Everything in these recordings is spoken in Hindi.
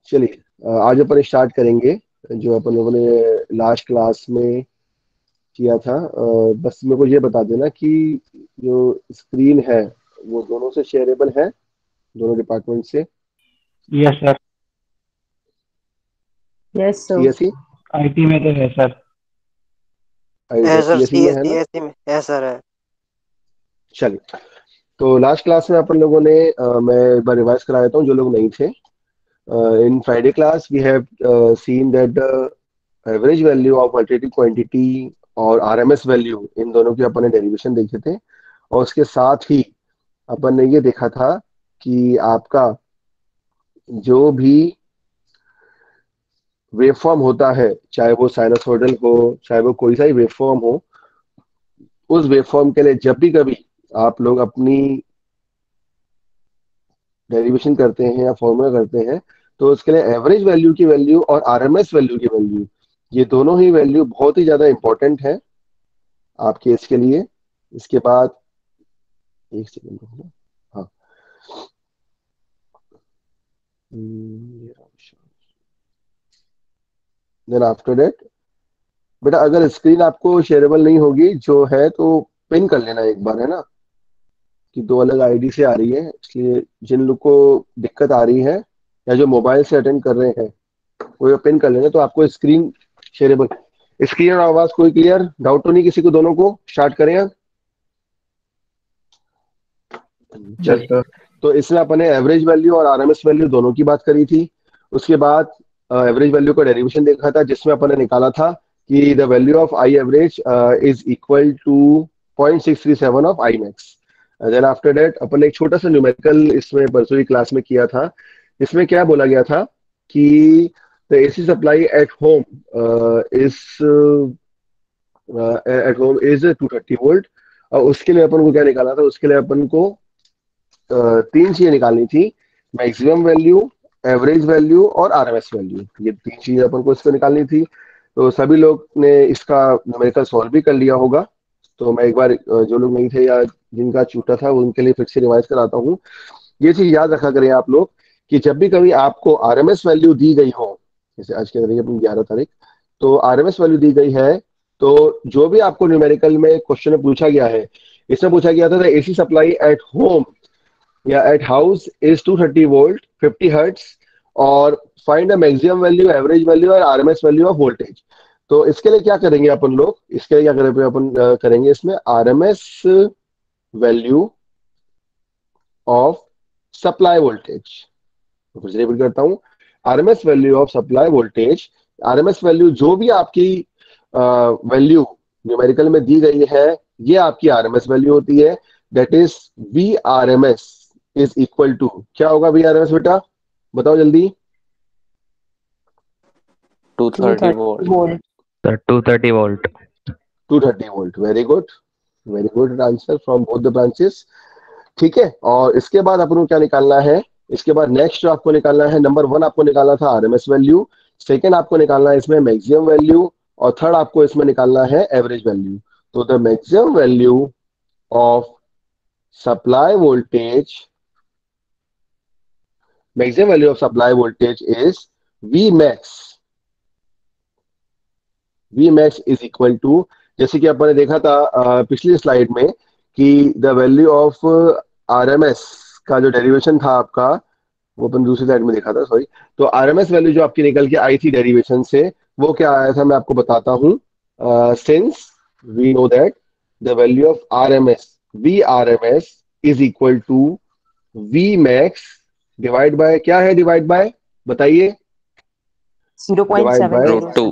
चलिए आज अपन स्टार्ट करेंगे जो अपन लोगों ने लास्ट क्लास में किया था। बस मेरे को ये बता देना कि जो स्क्रीन है वो दोनों से शेयरेबल है, दोनों डिपार्टमेंट से। Yes sir. Yes sir. CSE IT में तो है सर। है सर, सीएसई में है ना। सीएससी में है सर, है। चलिए, तो लास्ट क्लास में अपन लोगों ने मैं एक बार रिवाइज करा देता हूँ जो लोग नहीं थे। In Friday class we have seen that the average value of alternative quantity और आरएमएस वैल्यू, इन दोनों की अपन ने डेरिवेशन देखे थे। और उसके साथ ही अपन ने ये देखा था कि आपका जो भी वेवफॉर्म होता है, चाहे वो साइनसोइडल हो, चाहे वो कोई सा ही वेवफॉर्म हो, उस वेवफॉर्म के लिए जब भी कभी आप लोग अपनी डेरिवेशन करते हैं या फॉर्मूला करते हैं, तो उसके लिए एवरेज वैल्यू की वैल्यू और आरएमएस वैल्यू की वैल्यू, ये दोनों ही वैल्यू बहुत ही ज्यादा इंपॉर्टेंट है आपके इसके लिए। इसके बाद एक सेकंड रुकना। हाँ, देन आफ्टर दैट बेटा, अगर स्क्रीन आपको शेयरेबल नहीं होगी जो है तो पिन कर लेना एक बार, है ना, कि दो अलग आईडी से आ रही है, इसलिए जिन लोग को दिक्कत आ रही है या जो मोबाइल से अटेंड कर रहे हैं वो पिन कर लेना, तो आपको स्क्रीन शेयरेबल। स्क्रीन और आवाज कोई क्लियर डाउट तो नहीं किसी को? दोनों को स्टार्ट करें अब? Yes sir. तो इसमें अपने एवरेज वैल्यू और आरएमएस वैल्यू दोनों की बात करी थी। उसके बाद एवरेज वैल्यू का डेरिवेशन देखा था, जिसमें अपन ने निकाला था कि the value of I average is equal to 0.637 of I max. Then after that अपन ने एक छोटा सा न्यूमेरिकल इसमें परसों की क्लास में किया था। इसमें क्या बोला गया था कि the AC supply at home is is 230 volt. और उसके लिए अपन को क्या निकाला था? उसके लिए अपन को तीन चीजें निकालनी थी: मैक्सिमम वैल्यू, एवरेज वैल्यू और आरएमएस वैल्यू। ये तीन चीजें अपन को इसको निकालनी थी। तो सभी लोग ने इसका न्यूमेरिकल सॉल्व भी कर लिया होगा। तो मैं एक बार जो लोग नहीं थे या जिनका छूटा था उनके लिए फिर से रिवाइज कराता हूँ। ये चीज याद रखा करें आप लोग कि जब भी कभी आपको आरएमएस वैल्यू दी गई हो, जैसे आज के तारीख अपनी 11 तारीख, तो आरएमएस वैल्यू दी गई है, तो जो भी आपको न्यूमेरिकल में क्वेश्चन में पूछा गया है, इसमें पूछा गया था एसी सप्लाई एट होम या at house is 230 volt 50 hertz, और find the maximum value, average value और आरएमएस वैल्यू ऑफ वोल्टेज। तो इसके लिए क्या करेंगे अपन लोग? इसके लिए क्या करेंगे अपन? करेंगे इसमें RMS value of supply voltage. तो फिर से रिपीट करता हूं, RMS value of supply voltage. RMS value जो भी आपकी वैल्यू न्यूमेरिकल में दी गई है, ये आपकी आरएमएस वैल्यू होती है। That is V R M S is equal to, क्या होगा वी आर एम एस बेटा? बताओ जल्दी। 230 volt. Volt. 230 volt. 230 volt. Very good, very good answer from both the branches. ठीक है, और इसके बाद अपन को क्या निकालना है? इसके बाद नेक्स्ट जो आपको निकालना है, नंबर 1 आपको निकालना था आरएमएस वैल्यू, सेकेंड आपको निकालना है इसमें मैक्सिमम वैल्यू, और थर्ड आपको इसमें निकालना है एवरेज वैल्यू। तो the maximum value of supply voltage, maximum value of supply voltage is Vmax. Vmax is equal to, जैसे कि अपन ने देखा था पिछली स्लाइड में कि द वैल्यू ऑफ आरएमएस का जो डेरिवेशन था आपका, वो अपन दूसरी साइड में देखा था, सॉरी। तो आरएमएस वैल्यू जो आपकी निकल के आई थी डेरिवेशन से, वो क्या आया था मैं आपको बताता हूँ। Since we know that the value of RMS, V RMS is equal to V max divide by, क्या है डिवाइड बाय? बताइए। Divide by root two.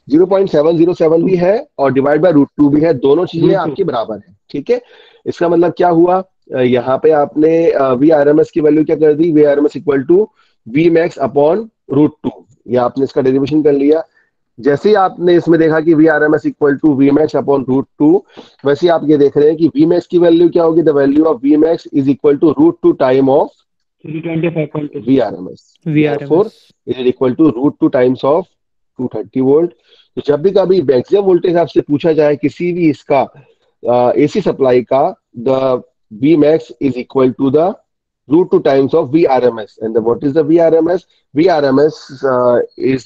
0.707 भी है और डिवाइड बाय √2 भी है, दोनों चीजें आपकी बराबर है। ठीक है, इसका मतलब क्या हुआ? यहाँ पे आपने वी आर एम एस की वैल्यू क्या कर दी? V R M S equal to V max upon √2, या आपने इसका डेरिवेशन कर लिया। जैसे ही आपने इसमें देखा कि V R M S equal to V max upon √2, वैसे ही आप ये देख रहे हैं कि वी मैक्स की वैल्यू क्या होगी? The value of V max is equal to √2 time of 325.2 V R M S, therefore it is equal to √2 times of 230 volt. तो जब भी कभी मैक्सिमम वोल्टेज आपसे पूछा जाए किसी भी इसका एसी सप्लाई का, the V max is equal to the root 2 times of VRMS. And what is the VRMS? VRMS is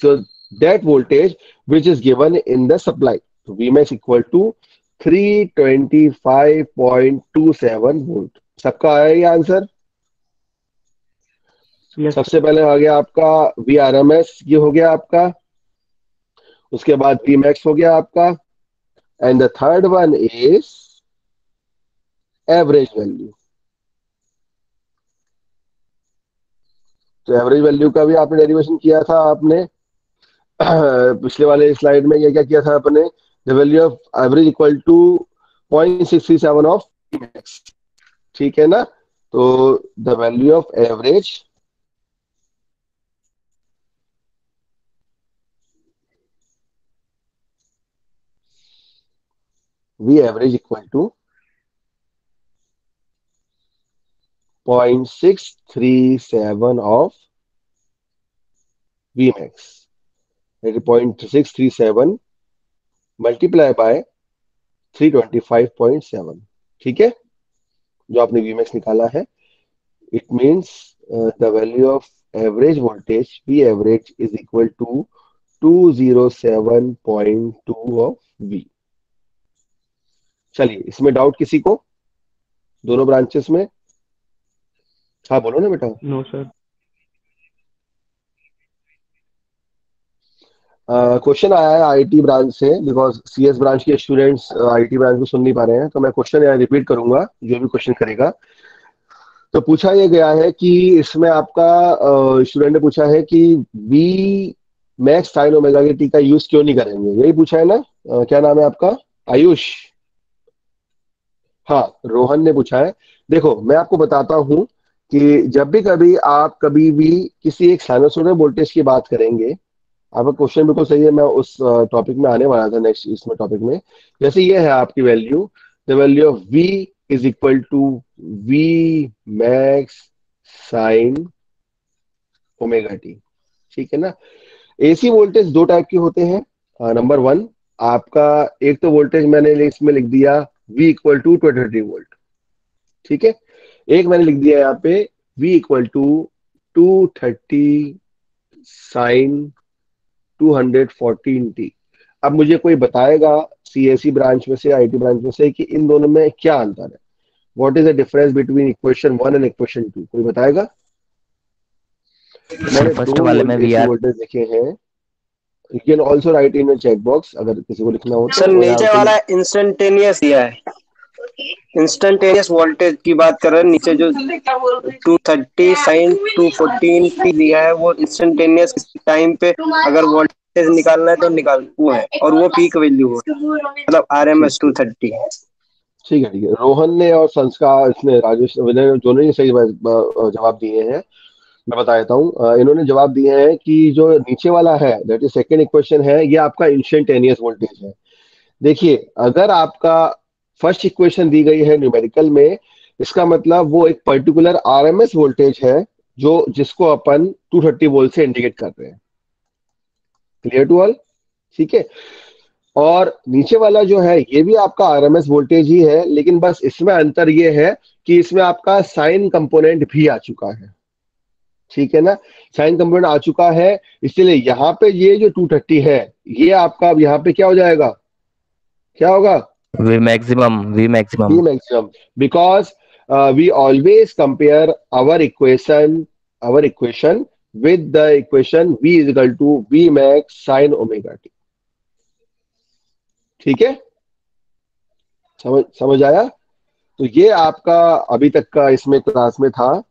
that voltage which is given in the supply. So Vmax equal to 325.27 volt. सबका आया ये आंसर? Yes, सबसे पहले आ गया आपका VRMS, ये हो गया आपका. उसके बाद Vmax हो गया आपका. And the third one is average value. तो एवरेज वैल्यू का भी आपने डेरिवेशन किया था आपने पिछले वाले स्लाइड में. ये क्या किया था आपने? The value of average equal to 0.637 of max. ठीक है ना? तो the value of average V average equal to 0.637 of Vmax. That is 0.637 multiply by 325.7. ठीक है? जो आपने Vmax निकाला है. It means the value of average voltage V average is equal to 207.2 of V. चलिए, इसमें डाउट किसी को? दोनों ब्रांचेस में? हाँ बोलो ना बेटा. no, sir. क्वेश्चन आया है आईटी ब्रांच से, बिकॉज सीएस ब्रांच के स्टूडेंट्स आईटी ब्रांच को सुन नहीं पा रहे हैं, तो मैं क्वेश्चन यहाँ रिपीट करूंगा जो भी क्वेश्चन करेगा. तो पूछा ये गया है कि इसमें आपका स्टूडेंट ने पूछा है कि वी मैक्स साइन ओमेगा के टी का यूज क्यों नहीं करेंगे. यही पूछा है ना? क्या नाम है आपका? आयुष. हाँ, रोहन ने पूछा है. देखो, मैं आपको बताता हूं कि जब भी कभी आप कभी भी किसी एक साइनसोइडल वोल्टेज की बात करेंगे, आपका क्वेश्चन बिल्कुल सही है, मैं उस टॉपिक में आने वाला था नेक्स्ट इसमें टॉपिक में. जैसे ये है आपकी value, the value of V is equal to V max sine omega t. ठीक है ना? एसी वोल्टेज दो टाइप के होते हैं. नंबर वन, आपका एक तो वोल्टेज मैंने इसमें लिख दिया V इक्वल टू 230 वोल्ट. ठीक है? एक मैंने लिख दिया यहाँ पे V equal to 230 sign 214t. अब मुझे कोई बताएगा सीएसई ब्रांच में से, आईटी ब्रांच में से, कि इन दोनों में क्या अंतर है? What is the difference between equation 1 and equation 2? कोई बताएगा? मैंने फर्स्ट दो वाले में VR वोल्टेज लिखे हैं. You can also write in check box अगर किसी को लिखना हो सर तो. नीचे वाला इंस्टेंटेनियस दिया है, इंस्टेंटेनियस वोल्टेज की बात कर रहे हैं. नीचे जो 230 साइन 214 पी दिया है वो इंस्टेंटेनियस टाइम पे अगर वोल्टेज निकालना है तो निकाल वो है, और वो पीक वैल्यू है, मतलब RMS 230. ठीक है, ठीक है. रोहन ने और संस्कार, इसने राजेश, विनय, दोनों ही सही जवाब दिए हैं. मैं बता देता हूँ. इन्होंने जवाब दिए हैं कि जो नीचे वाला है, दैट इज सेकंड इक्वेशन है, ये आपका इंस्टेंटेनियस वोल्टेज है. देखिए, अगर आपका फर्स्ट इक्वेशन दी गई है न्यूमेरिकल में, इसका मतलब वो एक पर्टिकुलर आरएमएस वोल्टेज है जो जिसको अपन 230 वोल्ट से इंडिकेट कर रहे हैं. Clear to all? ठीक है. और नीचे वाला जो है ये भी आपका आरएमएस वोल्टेज ही है, लेकिन बस इसमें अंतर ये है कि इसमें आपका साइन कंपोनेंट भी आ चुका है. ठीक है ना? साइन कंपोनेंट आ चुका है, इसलिए यहाँ पे ये जो 230 है, ये आपका अब यहाँ पे क्या हो जाएगा? क्या होगा? V maximum V maximum, because we always compare our equation with the equation V is equal to V max sin omega t. ठीक है? समझ आया? तो ये आपका अभी तक का इसमें क्लास में था.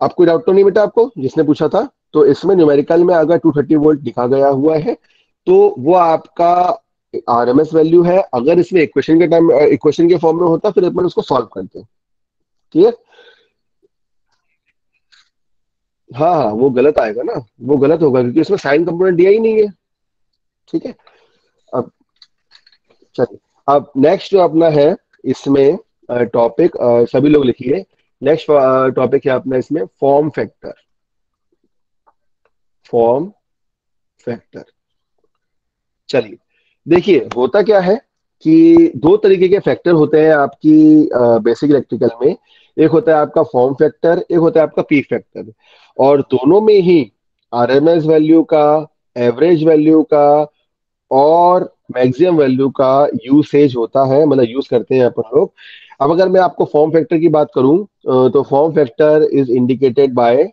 आपको डाउट तो नहीं बेटा आपको, जिसने पूछा था? तो इसमें न्यूमेरिकल में अगर 230 वोल्ट लिखा गया हुआ है तो वो आपका आरएमएस वैल्यू है. अगर इसमें इक्वेशन के फॉर्म में होता फिर अपन उसको सॉल्व करते हैं. क्लियर? हाँ हाँ, वो गलत आएगा ना, वो गलत होगा क्योंकि इसमें साइन कंपोनेंट दिया ही नहीं है. ठीक है? अब चलिए, अब नेक्स्ट जो अपना है इसमें टॉपिक, सभी लोग लिखिए. नेक्स्ट टॉपिक है अपना इसमें फॉर्म फैक्टर. Form factor. चलिए, देखिए होता क्या है कि दो तरीके के फैक्टर होते हैं आपकी बेसिक इलेक्ट्रिकल में. एक होता है आपका फॉर्म फैक्टर, एक होता है आपका पीक फैक्टर, और दोनों में ही आरएमएस वैल्यू का, एवरेज वैल्यू का और मैक्सिमम वैल्यू का यूसेज होता है, मतलब यूज करते हैं अपन लोग। अब अगर मैं आपको फॉर्म फैक्टर की बात करूं, तो form factor is indicated by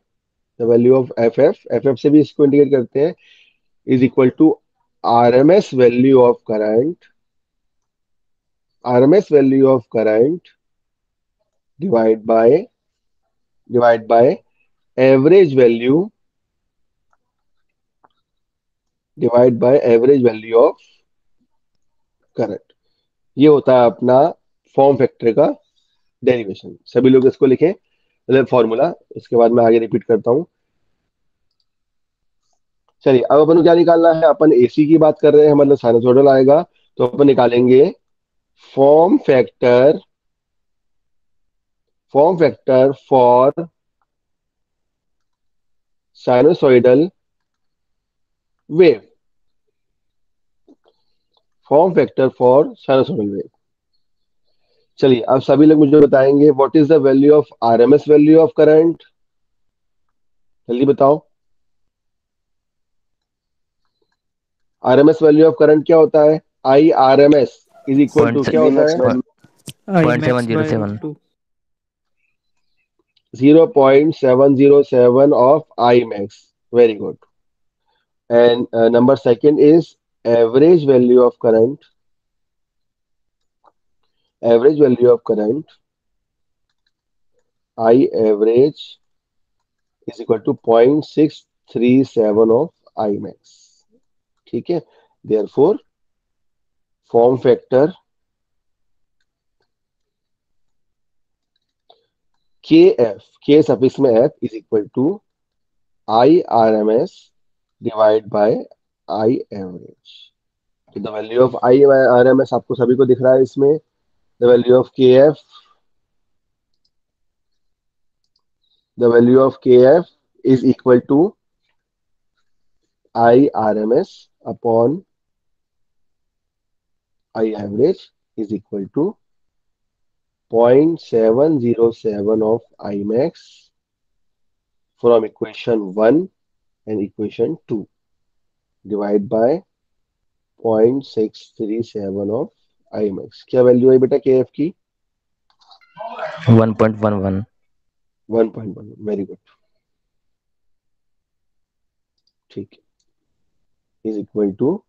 the value of F F, F F से भी इसको इंडिकेट करते हैं, is equal to RMS value of current, RMS value of current divide by average value, divide by average value of current. ये होता है अपना फॉर्म फैक्टर का डेरिवेशन। सभी लोग इसको लिखें, मतलब फॉर्मूला, इसके बाद मैं आगे रिपीट करता हूँ। चलिए, अब अपन को क्या निकालना है, अपन एसी की बात कर रहे हैं, मतलब साइनसोइडल आएगा, तो अपन निकालेंगे form factor, form factor for sinusoidal wave, form factor for sinusoidal wave. चलिए, अब सभी लोग मुझे बताएंगे what is the value of RMS value of current, जल्दी बताओ। आरएमएस वैल्यू ऑफ करंट क्या होता है, I R M S is equal to point क्या होता है, point seven zero seven 0.707 of I max. Very good. And number second is average value of current. Average value of current, I average is equal to 0.637 of I max. ठीक है, therefore form factor KF, K suffix में F is equal to I RMS divide by I average. तो the value of I RMS आपको सभी को दिख रहा है इसमें, the value of KF, the value of KF is equal to I RMS upon I average is equal to 0.707 of I max from equation 1 and equation 2 divide by 0.637 of I max। क्या वैल्यू है बेटा KF की, 1.11 1.1। वेरी गुड, ठीक है, is equal to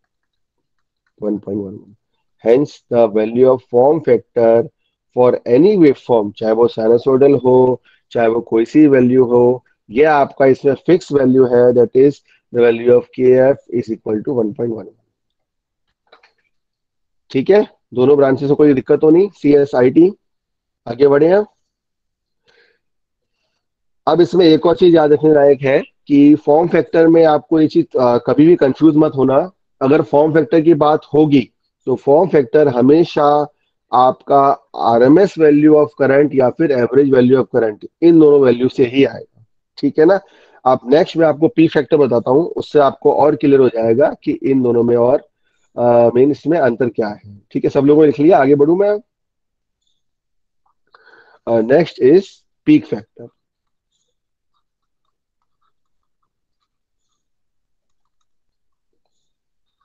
1.11। Hence the value of form factor for any waveform, चाहे वो साइनसोइडल हो, चाहे वो कोई सी वैल्यू हो, ये आपका इसमें फिक्स वैल्यू है, that is the value of के एफ इज इक्वल टू 1.1। ठीक है, दोनों ब्रांचेस में कोई दिक्कत तो नहीं, सी एस आई टी। आगे बढ़े हम। अब इसमें एक और चीज याद रखने लायक है कि फॉर्म फैक्टर में आपको ये चीज कभी भी कंफ्यूज मत होना। अगर फॉर्म फैक्टर की बात होगी तो फॉर्म फैक्टर हमेशा आपका आरएमएस वैल्यू ऑफ करंट या फिर एवरेज वैल्यू ऑफ करंट, इन दोनों वैल्यू से ही आएगा। ठीक है ना। अब नेक्स्ट मैं आपको पी फैक्टर बताता हूँ, उससे आपको और क्लियर हो जाएगा कि इन दोनों में और मेन इसमें अंतर क्या है। ठीक है, सब लोगों ने लिख लिया, आगे बढ़ू मैं। Next is peak factor.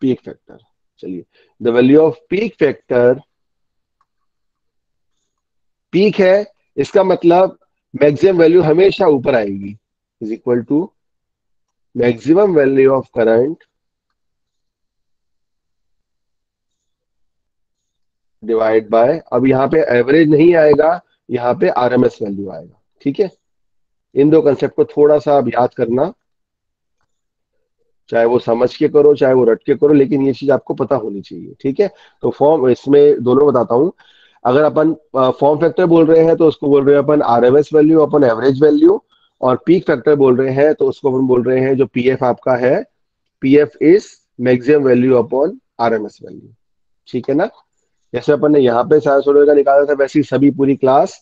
Peak factor, चलिए, the value of peak factor, peak है इसका मतलब मैक्सिमम वैल्यू हमेशा ऊपर आएगी, is equal to maximum value of current divide by, अब यहाँ पे एवरेज नहीं आएगा, यहाँ पे आरएमएस वैल्यू आएगा। ठीक है, इन दो कंसेप्ट को थोड़ा सा आप याद करना, चाहे वो समझ के करो चाहे वो रट के करो, लेकिन ये चीज आपको पता होनी चाहिए। ठीक है, तो फॉर्म इसमें दोनों बताता हूं। अगर अपन फॉर्म फैक्टर बोल रहे हैं तो उसको बोल रहे हैं अपन आरएमएस वैल्यू अपन एवरेज वैल्यू, और पीक फैक्टर बोल रहे हैं तो उसको अपन बोल रहे हैं जो पीएफ आपका है, PF is maximum value upon RMS value. ठीक है ना। जैसे अपन ने यहाँ पे साइनसोइडल का निकाला था, वैसे ही सभी पूरी class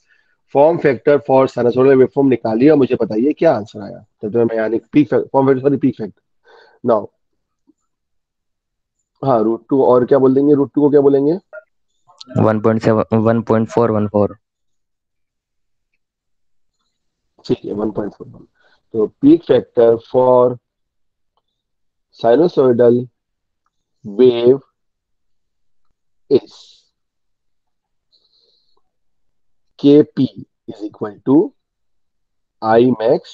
form factor for sinusoidal waveform निकालिए और मुझे बताइए क्या आंसर आया। तो मैं यानी peak form factor, sorry peak factor now. हाँ, √2 और क्या बोल देंगे, √2 को क्या बोलेंगे, 1.7 1.414 ठीक है 1.41। तो peak factor for sinusoidal wave is Kp is equal to I max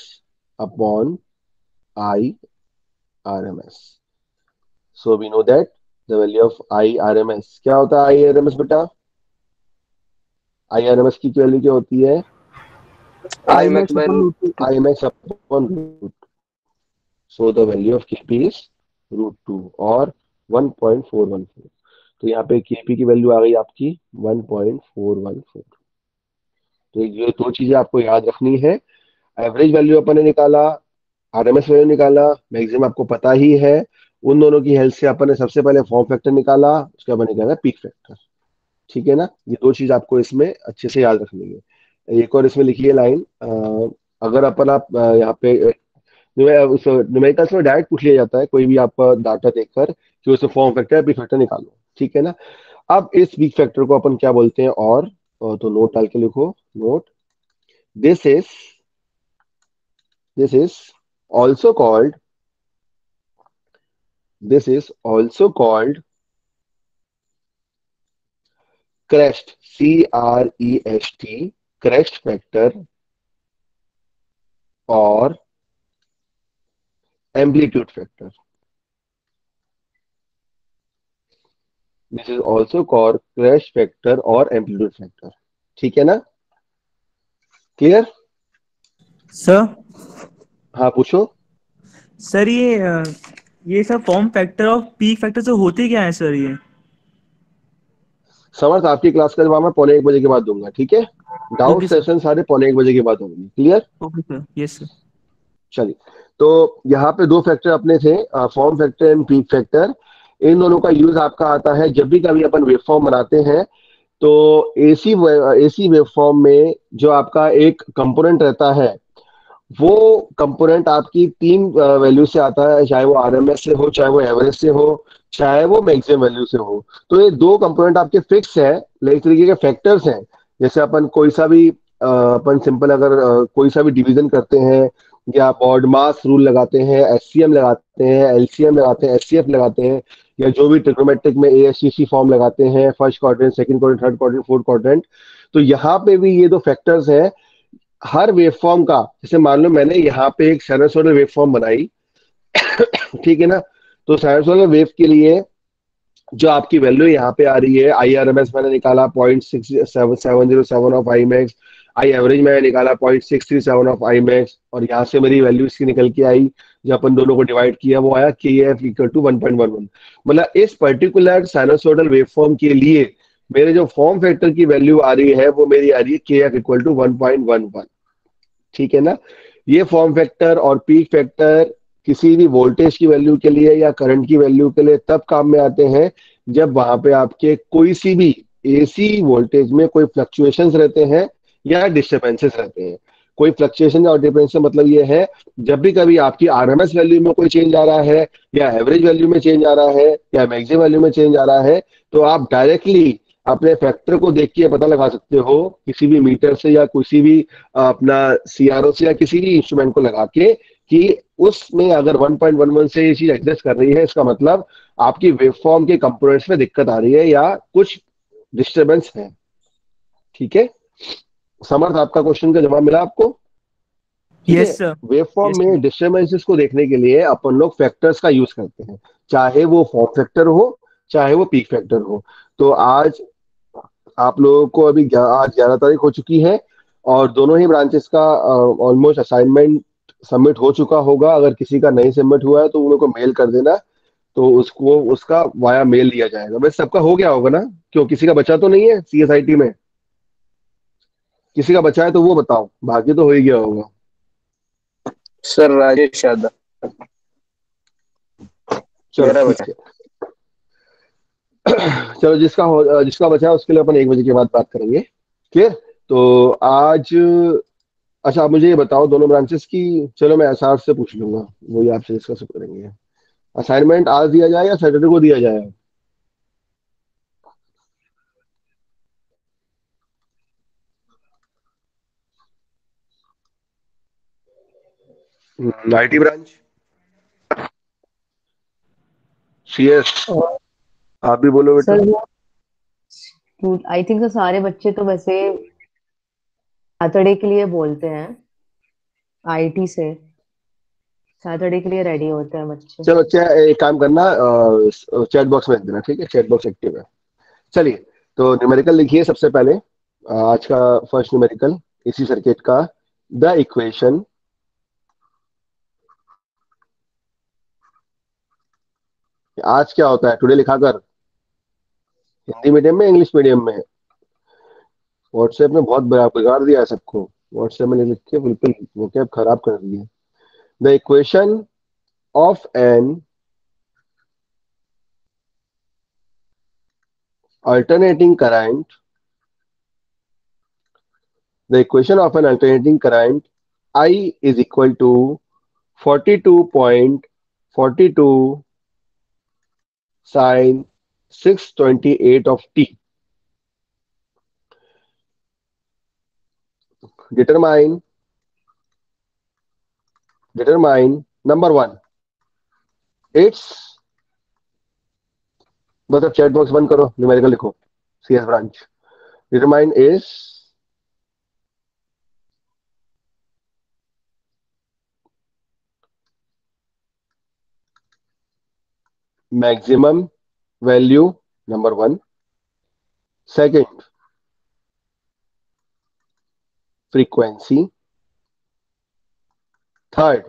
upon I RMS. So we know that the value of I RMS क्या होता है I RMS बेटा? I RMS की वैल्यू क्या होती है? I I max max by upon root root 2. I max upon root. So the value of Kp is √2 और 1.414। तो यहाँ पे Kp की वैल्यू आ गई आपकी 1.414। तो ये दो चीजें आपको याद रखनी है। एवरेज वैल्यू अपन ने निकाला, आरएमएस वैल्यू निकाला, मैक्सिमम आपको पता ही है। उन दोनों की हेल्प से अपन ने सबसे पहले फॉर्म फैक्टर निकाला, उसके बाद निकाला पीक फैक्टर। ठीक है ना, ये दो चीज आपको इसमें अच्छे से याद रखनी है। एक और इसमें लिखिए लाइन, अगर अपन आप यहाँ पे न्यूमेरिकल्स में डायरेक्ट पूछ लिया जाता है कोई भी आपका डाटा देखकर कि उसमें फॉर्म फैक्टर पीक फैक्टर निकालो। ठीक है ना। अब इस पीक फैक्टर को अपन क्या बोलते हैं, और तो नोट डाल के लिखो, note, this is this is also called this is also called crest, CREST, crest factor or amplitude factor. This is also called crest factor और amplitude factor। ठीक है ना, क्लियर? सर हाँ पूछो। सर ये सब फॉर्म फैक्टर और पीक फैक्टर से होते क्या है सर ये? समर्थ आपकी क्लास का जवाब मैं पौने 1 बजे के बाद दूंगा, ठीक है? Doubt okay sir. सेशन सारे पौने 1 बजे के बाद होंगे, clear? Okay sir, yes sir. चलिए, तो यहाँ पे दो फैक्टर अपने थे, form factor and peak factor. इन दोनों का यूज आपका आता है जब भी कभी अपन वेवफॉर्म बनाते हैं। तो एसी वेवफॉर्म में जो आपका एक कंपोनेंट रहता है, वो कंपोनेंट आपकी तीन वैल्यू से आता है, चाहे वो आरएमएस से हो, चाहे वो एवरेज से हो, चाहे वो मैक्सिमम वैल्यू से हो। तो ये दो कंपोनेंट आपके फिक्स है, एक तरीके के फैक्टर्स हैं। जैसे अपन कोई सा भी अपन सिंपल अगर कोई सा भी डिवीजन करते हैं, या बॉड मास रूल लगाते हैं, एचसीएम लगाते हैं, एलसीएम लगाते हैं, एचसीएफ लगाते हैं, या जो भी ट्रिग्नोमेट्रिक में एएससीसी फॉर्म लगाते हैं, first quadrant, second quadrant, third quadrant, fourth quadrant. तो यहाँ पे भी ये दो फैक्टर्स हैं हर वेवफॉर्म का। जैसे मान लो मैंने यहाँ पे एक साइनसॉइडल वेवफॉर्म बनाई, ठीक है ना। तो साइनसॉइडल वेव के लिए जो आपकी वैल्यू यहाँ पे आ रही है, आई आरएमएस मैंने निकाला 0.6707 of I max, I average मैंने निकाला 0.637 ऑफ आई मैक्स, और यहाँ से मेरी वैल्यू इसकी निकल के आई, जो अपन दोनों को डिवाइड किया वो आया के एफ इक्वल टू 1.11। मतलब इस पर्टिकुलर साइनसॉइडल वेवफॉर्म के लिए मेरे जो फॉर्म फैक्टर की वैल्यू आ रही है वो मेरी आ रही है के एफ इक्वल टू 1.11। ठीक है ना। ये फॉर्म फैक्टर और पीक फैक्टर किसी भी वोल्टेज की वैल्यू के लिए या करंट की वैल्यू के लिए तब काम में आते हैं जब वहां पे आपके कोई सी भी एसी वोल्टेज में कोई फ्लक्चुएशंस रहते हैं या डिस्टरबेंसेस रहते हैं। कोई फ्लक्चुएशन और डिफरेंस से मतलब ये है, जब भी कभी आपकी आरएमएस वैल्यू में कोई चेंज आ रहा है, या एवरेज वैल्यू में चेंज आ रहा है, या मैक्सिमम वैल्यू में चेंज आ रहा है, तो आप डायरेक्टली अपने फैक्टर को देख के पता लगा सकते हो, किसी भी मीटर से या किसी भी अपना सीआरओ से या किसी भी इंस्ट्रूमेंट को लगा के, कि उसमें अगर 1.11 से ये चीज एग्जिस्ट कर रही है, इसका मतलब आपकी वेवफॉर्म के कंपोनेंट्स में दिक्कत आ रही है या कुछ डिस्टरबेंस है। ठीक है, समर्थ आपका क्वेश्चन का जवाब मिला आपको? ठीक है। Yes sir. Waveform yes sir. में डिस्टरबेंसेस को देखने के लिए अपन लोग फैक्टर्स का यूज करते हैं, चाहे वो फॉर्म फैक्टर हो, चाहे वो पीक फैक्टर हो। तो आज आप लोगों को अभी आज 11 तारीख हो चुकी है, और दोनों ही ब्रांचेस का ऑलमोस्ट असाइनमेंट सबमिट हो चुका होगा। अगर किसी का नहीं सबमिट हुआ है तो उन लोगों को मेल कर देना, तो उसको उसका वाया मेल दिया जाएगा। बस सबका हो गया होगा ना? क्यों, किसी का बचा तो नहीं है सीएसआईटी में? किसी का बचा है तो वो बताओ, बाकी तो हो ही गया होगा। सर राजेश यादव चलो मेरा ठीक बचा। है। चलो, जिसका बचा है उसके लिए अपन 1 बजे के बाद बात करेंगे, क्लियर? तो आज, अच्छा आप मुझे ये बताओ दोनों ब्रांचेस की, चलो मैं एसआर से पूछ लूंगा, वही आपसे डिस्कस करेंगे। असाइनमेंट आज दिया जाए या सैटरडे को दिया जाए? आईटी ब्रांच, सीएस, और आप भी बोलो बेटा। सर वो आई थिंक तो सारे बच्चे तो वैसे सैटरडे के लिए बोलते हैं, आईटी से सैटरडे के लिए रेडी होते हैं बच्चे। चलो एक काम करना, चैट बॉक्स में लिख देना, ठीक है, चैट बॉक्स एक्टिव है। चलिए, तो न्यूमेरिकल लिखिए सबसे पहले, आज का फर्स्ट न्यूमेरिकल इसी सर्किट का। द इक्वेशन आज क्या होता है टुडे लिखा कर, हिंदी मीडियम में इंग्लिश मीडियम में? व्हाट्सएप ने बहुत बिगाड़ दिया है सबको, व्हाट्सएप में लिख के बिल्कुल वो क्या खराब कर दिए। The equation of an alternating current, the equation of an alternating current I is equal to 42.42 sin 628 of t. Determine number one, its, मतलब चैट बॉक्स बंद करो, न्यूमेरिकल लिखो, CS branch. Determine is maximum value number one, second frequency, third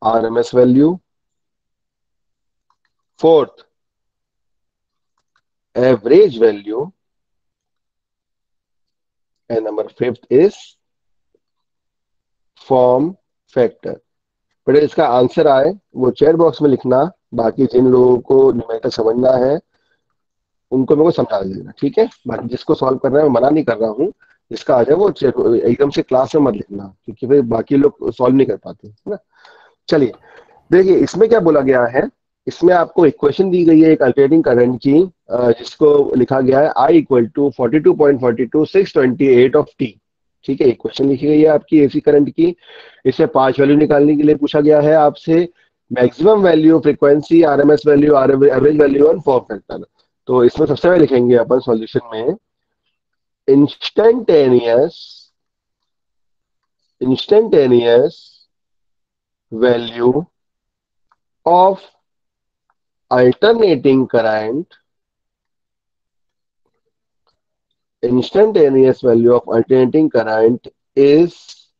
RMS value, fourth average value, and number fifth is form factor. बेटा इसका आंसर आए वो चैट बॉक्स में लिखना, बाकी जिन लोगों को न्यूमेरिकल समझना है उनको मेरे को समझा देना, ठीक है। बाकी जिसको सॉल्व करना है मैं मना नहीं कर रहा हूँ, जिसका आ जाए वो एकदम से क्लास में मत लिखना, क्योंकि फिर बाकी लोग सॉल्व नहीं कर पाते, है ना। चलिए देखिए इसमें क्या बोला गया है, इसमें आपको इक्वेशन दी गई है एक अल्टरनेटिंग करंट की, जिसको लिखा गया है I equal to 42.42 628 of t. ठीक है, इक्वेशन लिखी गई है आपकी एसी करंट की। इसे 5 वैल्यू निकालने के लिए पूछा गया है आपसे, maximum value, frequency, RMS value, average value और फॉर्म फैक्टर। तो इसमें सबसे पहले लिखेंगे अपन सॉल्यूशन में instantaneous value of alternating current, instantaneous value of alternating current is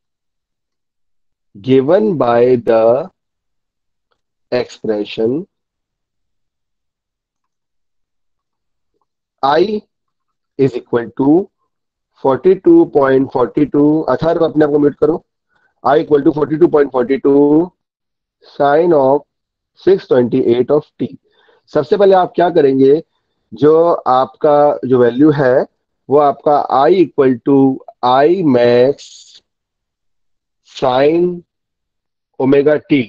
given by the expression I is equal to 42.42, अथर्व अपने आप को म्यूट करो, I equal to 42.42 sine of 628 of t। सबसे पहले आप क्या करेंगे, जो आपका जो वैल्यू है वो आपका I equal to I max sine omega t,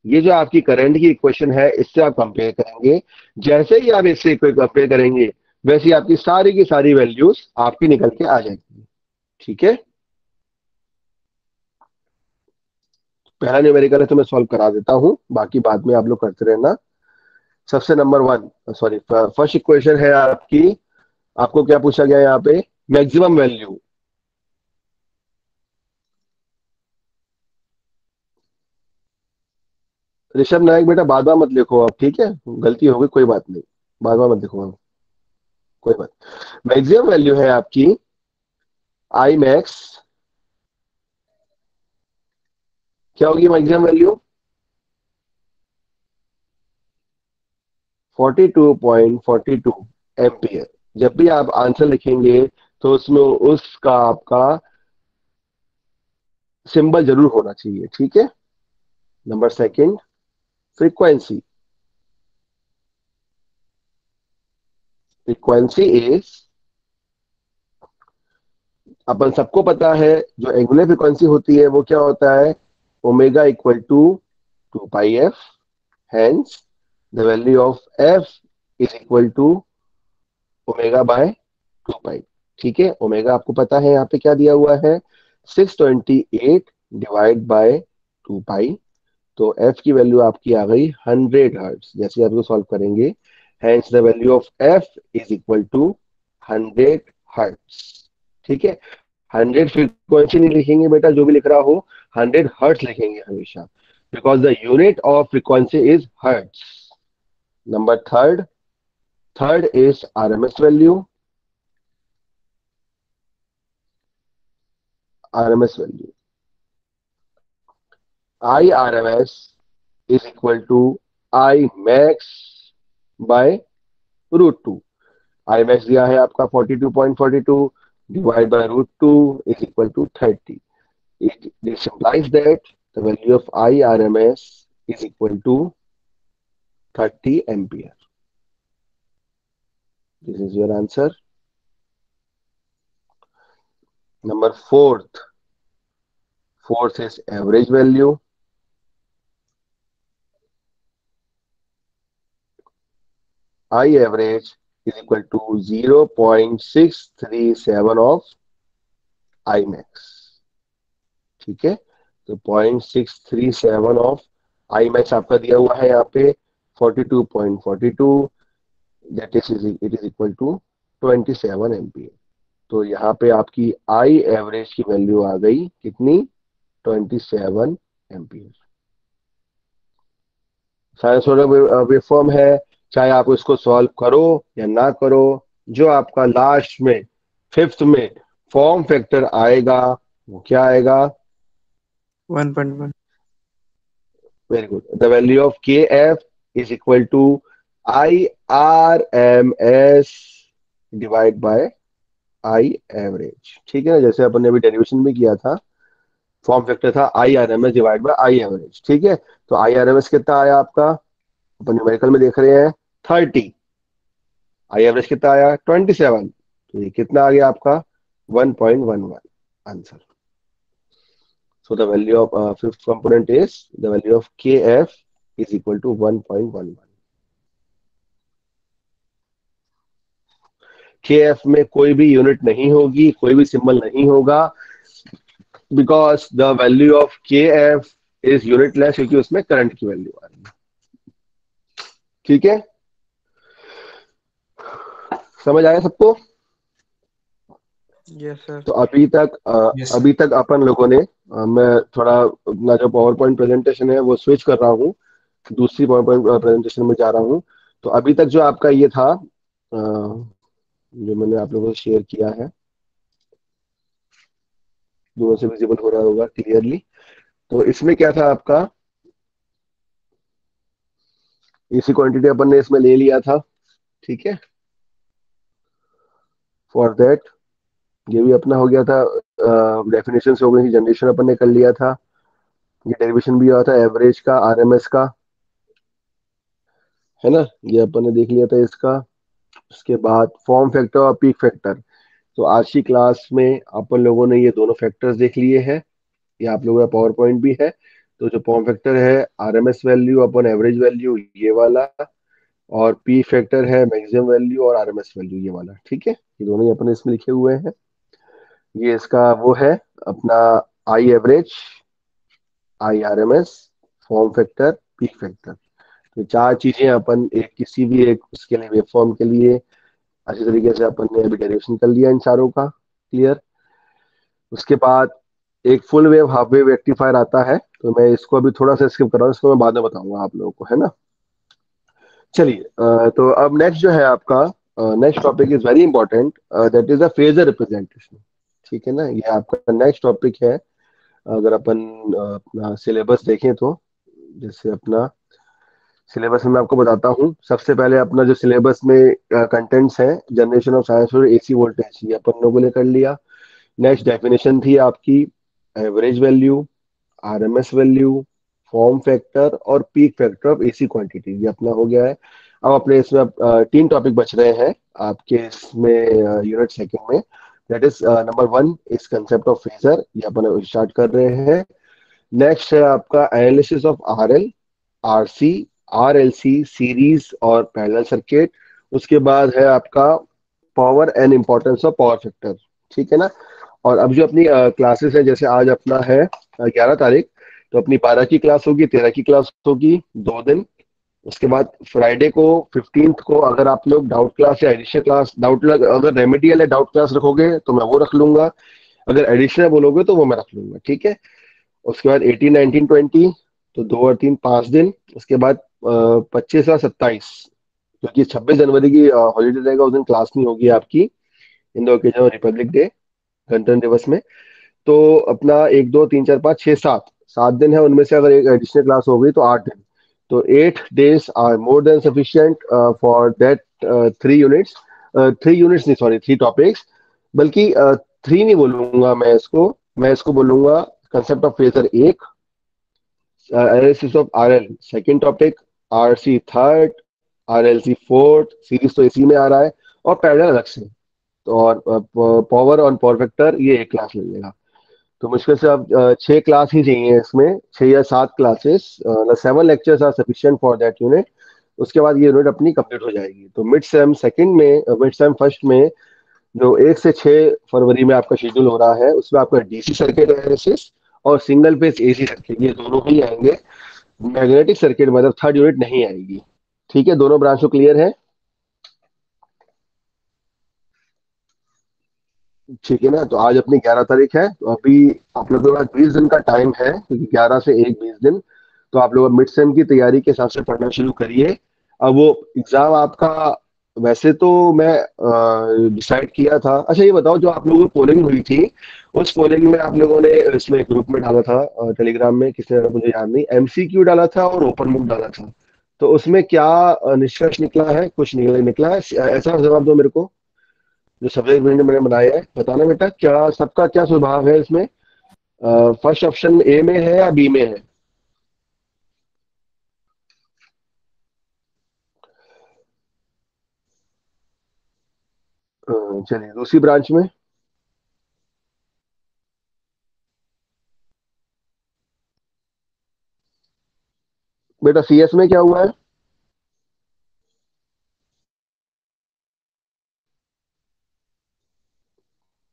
ये जो आपकी करंट की इक्वेशन है इससे आप कंपेयर करेंगे। जैसे ही आप इससे कंपेयर करेंगे वैसे ही आपकी सारी की सारी वैल्यूज आपकी निकल के आ जाएंगी, ठीक है। पहला न्यूमेरिकल है तो मैं सॉल्व करा देता हूं, बाकी बाद में आप लोग करते रहना। सबसे number one, sorry first equation है आपकी, आपको क्या पूछा गया है यहाँ पे, मैक्सिमम वैल्यू। ऋषभ नायक बेटा बाद में मत लिखो आप, ठीक है, गलती हो गई कोई बात नहीं, बाद में मत लिखो आप, कोई बात। मैक्सिमम वैल्यू है आपकी आई मैक्स, क्या होगी मैक्सिमम वैल्यू 42.42 एम्पियर। जब भी आप आंसर लिखेंगे तो उसमें उसका आपका सिंबल जरूर होना चाहिए, ठीक है। Number second frequency, frequency is, अपन सबको पता है जो एंगुलर फ्रीक्वेंसी होती है वो क्या होता है, omega equal to 2 pi F, hence the value of F is equal to omega by 2 pi. ठीक है, ओमेगा आपको पता है यहाँ पे क्या दिया हुआ है, 628 डिवाइड बाय 2 पाई। तो f की वैल्यू आपकी आ गई 100 हर्ट्ज। जैसे आप इसको सॉल्व करेंगे, hence the value of f is equal to 100 hertz. ठीक है, 100 फ्रीक्वेंसी नहीं लिखेंगे बेटा, जो भी लिख रहा हो 100 हर्ट्ज लिखेंगे हमेशा, because the unit of frequency is hertz. Number third is RMS value. RMS value IRMS is equal to I max by √2। I max दिया है आपका 42.42 divide by √2 is equal to 30। This implies that the value of IRMS is equal to 30 ampere। This is your answer। Number fourth is average value। I average is equal to 0.637 of I max। ठीक है, तो 0.637 ऑफ I max आपका दिया हुआ है यहाँ पे 42.42, that is it is equal to 27 ampere. तो यहाँ पे आपकी I एवरेज की वैल्यू आ गई कितनी, 27 एम्पियर। साइनसोइडल वेवफॉर्म है, चाहे आप इसको सॉल्व करो या ना करो, जो आपका लास्ट में फिफ्थ में फॉर्म फैक्टर आएगा वो क्या आएगा, 1.1। Very good. The value of KF is equal to IRMS divide by I average. ठीक है ना, जैसे अपन ने अभी डेरिवेशन में किया था, फॉर्म फैक्टर था IRMS divide by I average. ठीक है, तो IRMS कितना आया आपका, अपन न्यूमेरिकल में देख रहे हैं 30, I एवरेज कितना आया 27, तो ये कितना आ गया आपका 1.11 answer. So the value of fifth component is the value of KF is equal to 1.11। KF में कोई भी यूनिट नहीं होगी, कोई भी सिंबल नहीं होगा, because the value of KF is unitless, क्योंकि उसमें करंट की वैल्यू आ रही है। ठीक है, समझ आया सबको? Yes sir. तो अभी तक अपन लोगों ने मैं थोड़ा अपना जो पावर पॉइंट प्रेजेंटेशन है वो स्विच कर रहा हूँ, दूसरी पावर पॉइंट प्रेजेंटेशन में जा रहा हूँ। तो अभी तक जो आपका ये था जो मैंने आप लोगों से शेयर किया है, दोनों से विजिबल हो रहा होगा क्लियरली। तो इसमें क्या था आपका, इसी क्वांटिटी अपन ने इसमें ले लिया था। ठीक है, फॉर दैट ये भी अपना हो गया था, डेफिनेशन से हो गई थी, जनरेशन अपन ने कर लिया था, ये डेरिवेशन भी हुआ था एवरेज का, RMS का, है ना, ये अपन ने देख लिया था इसका। उसके बाद फॉर्म फैक्टर और पीक फैक्टर। तो आज की क्लास में अपन लोगों ने ये दोनों फैक्टर्स देख लिए हैं, ये आप लोगों का पावर पॉइंट भी है। तो जो फॉर्म फैक्टर है RMS वैल्यू अपन एवरेज वैल्यू ये वाला, और पी फैक्टर है मैक्सिमम वैल्यू और RMS वैल्यू ये वाला। ठीक है, ये दोनों ही अपने इसमें लिखे हुए हैं। ये इसका वो है अपना I average, IRMS, form factor, peak factor. तो चार चीजें अपन एक किसी भी एक उसके लिए वेवफॉर्म के लिए अच्छी तरीके से अपन ने अभी डेरिवेशन कर लिया इन चारों का, क्लियर। उसके बाद एक full wave half wave rectifier आता है, तो मैं इसको अभी थोड़ा सा स्किप कर रहा हूँ, इसको मैं बाद में बताऊंगा आप लोगों को, है ना। चलिए, तो अब नेक्स्ट जो है आपका next topic is very important, that is a phasor representation. ठीक है ना, ये आपका नेक्स्ट टॉपिक है। अगर अपन अपना सिलेबस देखें तो, जैसे अपना सिलेबस में मैं आपको बताता हूँ। सबसे पहले अपना जो सिलेबस में कंटेंट्स हैं, generation of sinusoidal AC voltage, ये अपन लोगों ने कर लिया। नेक्स्ट डेफिनेशन थी आपकी average value, RMS value, form factor और peak factor of AC quantity, ये अपना हो गया है। अब अपने इसमें तीन टॉपिक बच रहे हैं आपके इसमें यूनिट सेकंड में, that is number 1 is concept of phasor, ये अपन स्टार्ट कर रहे हैं। नेक्स्ट है आपका analysis of RL, RC, RLC, series और पैरेलल सर्किट। उसके बाद है आपका power and importance of power factor. ठीक है ना, और अब जो अपनी क्लासेस है, जैसे आज अपना है 11 तारीख, तो अपनी 12 की क्लास होगी, 13 की क्लास होगी, 2 दिन। उसके बाद फ्राइडे को 15th को अगर आप लोग डाउट क्लास या एडिशनल क्लास, अगर रेमेडियल या डाउट क्लास रखोगे तो मैं वो रख लूंगा, अगर एडिशनल बोलोगे तो वो मैं रख लूंगा, ठीक है। उसके बाद 18, 19, 20, तो 2 और 3 5 दिन। उसके बाद 25 और 27, क्योंकि 26 जनवरी की हॉलीडे रहेगा, उस दिन क्लास नहीं होगी आपकी, इन दो ओकेजन, रिपब्लिक डे, गणतंत्र दिवस में। तो अपना 1 2 3 4 5 6 7 7 दिन है, उनमें से अगर एक एडिशनल क्लास हो गई तो 8 दिन। तो 8 days are more than sufficient for that 3 units, 3 units नहीं, सॉरी, 3 टॉपिक्स। बल्कि 3 नहीं बोलूंगा मैं इसको बोलूंगा concept of phasor 1, analysis of RL second topic, RC third, RLC fourth, series तो इसी में आ रहा है, और पैरेलल अलग से। तो और पावर ऑन पावर फैक्टर ये एक क्लास ले लेगा। तो मुश्किल से अब 6 क्लास ही चाहिए इसमें, 6 या 7 classes, 7 lectures are sufficient for that unit. उसके बाद ये यूनिट अपनी कंप्लीट हो जाएगी। तो मिड सेम फर्स्ट में जो 1 से 6 फरवरी में आपका शेड्यूल हो रहा है, उसमें आपका डीसी सर्किट एनालिसिस और सिंगल फेज एसी सर्किट, ये दोनों ही आएंगे। मैग्नेटिक सर्किट मतलब थर्ड यूनिट नहीं आएगी, ठीक है। दोनों ब्रांचों क्लियर है, ठीक है ना। तो आज अपनी 11 तारीख है, तो अभी आप लोगों के पास 20 दिन का टाइम है, क्योंकि 11 से 1 20 दिन। तो आप लोग मिड सेम की तैयारी के हिसाब से पढ़ना शुरू करिए। अब वो एग्जाम आपका, वैसे तो मैं डिसाइड किया था। अच्छा ये बताओ, जो आप लोगों की पोलिंग हुई थी, उस पोलिंग में आप लोगों ने इसमें ग्रुप में डाला था, टेलीग्राम में, किसने डाला मुझे याद नहीं, एमसीक्यू डाला था और ओपन बुक डाला था। तो उसमें क्या निष्कर्ष निकला है? कुछ निकला है ऐसा जवाब दो मेरे को। जो सब्जेक्ट मैंने बनाया है, बताना बेटा, क्या सबका क्या स्वभाव है इसमें? फर्स्ट ऑप्शन ए में है या बी में है? चलिए दूसरी ब्रांच में। बेटा सीएस में क्या हुआ है?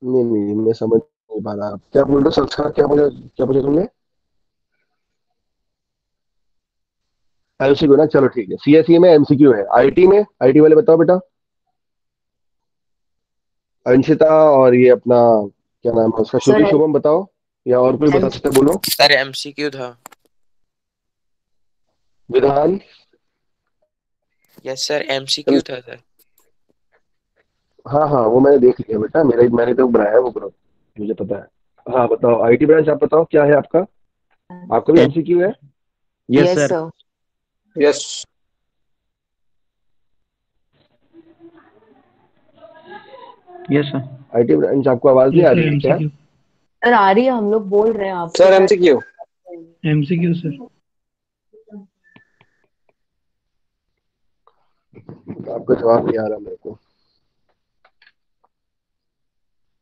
नहीं नहीं, मैं समझ नहीं पा रहा। आप क्या बोल रहे हो? संस्कार क्या बोले तुमने? एमसीक्यू ना, चलो ठीक है। सीएसई में एमसीक्यू है। आईटी में, आईटी वाले बताओ बेटा। अंशिता और ये अपना क्या नाम है उसका, श्रुति सर शुभम बताओ, या और कोई बता सकता है, बोलो। सर एमसीक्यू था। विधान। यस सर एमसीक्यू था सर। हाँ हाँ, वो मैंने देख लिया बेटा, मैंने तो बनाया है वो ग्रुप, मुझे पता है। हाँ बताओ, आईटी ब्रांच आप बताओ क्या है आपका? आपका भी एमसीक्यू है? Yes yes sir. Sir. Yes yes sir. IT branch आपको आवाज नहीं आ रही है क्या? एमसीक्यू सर आ रही है, हम लोग बोल रहे हैं आपको सर शायद। MCQ MCQ sir. आपका जवाब नहीं आ रहा मेरे को।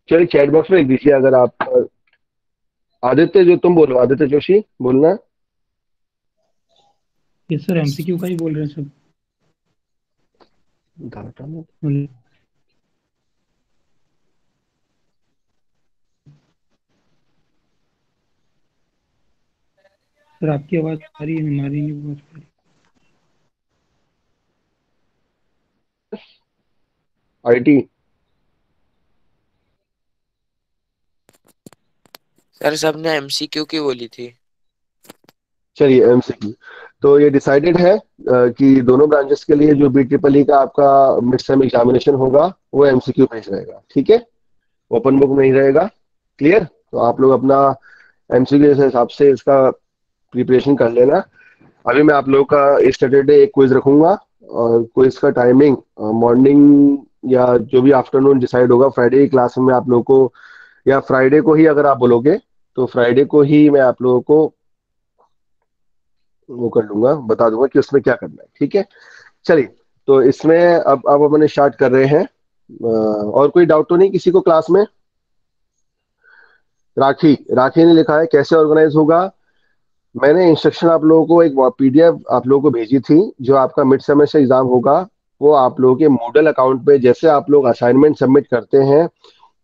चलिए चैट बॉक्स में लिख दीजिए अगर आप। आदित्य, जो तुम बोलो, आदित्य जोशी बोलना। यस सर, एमसीक्यू का ही बोल रहे हैं सब। सर आपकी आवाज आ रही है, हमारी नहीं पहुंच पा रही। आईटी। सर सबने एमसीक्यू की बोली थी। चलिए एमसीक्यू। तो ये डिसाइडेड है कि दोनों ब्रांचेस के लिए जो BEEE का आपका मिड सेम एग्जामिनेशन होगा वो एमसीक्यू बेस्ड रहेगा, ठीक है, ओपन बुक नहीं रहेगा। क्लियर? तो आप लोग अपना एमसीक्यू के हिसाब से इसका प्रिपरेशन कर लेना। अभी मैं आप लोगों का इस सैटरडे एक क्विज रखूंगा, और क्विज का टाइमिंग मॉर्निंग या जो भी आफ्टरनून डिसाइड होगा। फ्राइडे की क्लास में आप लोगों को, या फ्राइडे को ही अगर आप बोलोगे तो फ्राइडे को ही मैं आप लोगों को वो कर लूंगा, बता दूंगा कि उसमें क्या करना है, ठीक है। चलिए, तो इसमें अब अपने स्टार्ट कर रहे हैं। और कोई डाउट तो नहीं किसी को क्लास में? राखी, राखी ने लिखा है कैसे ऑर्गेनाइज होगा। मैंने इंस्ट्रक्शन आप लोगों को, एक पीडीएफ आप लोगों को भेजी थी। जो आपका मिड सेमेस्टर एग्जाम होगा वो आप लोगों के मूडल अकाउंट पे, जैसे आप लोग असाइनमेंट सबमिट करते हैं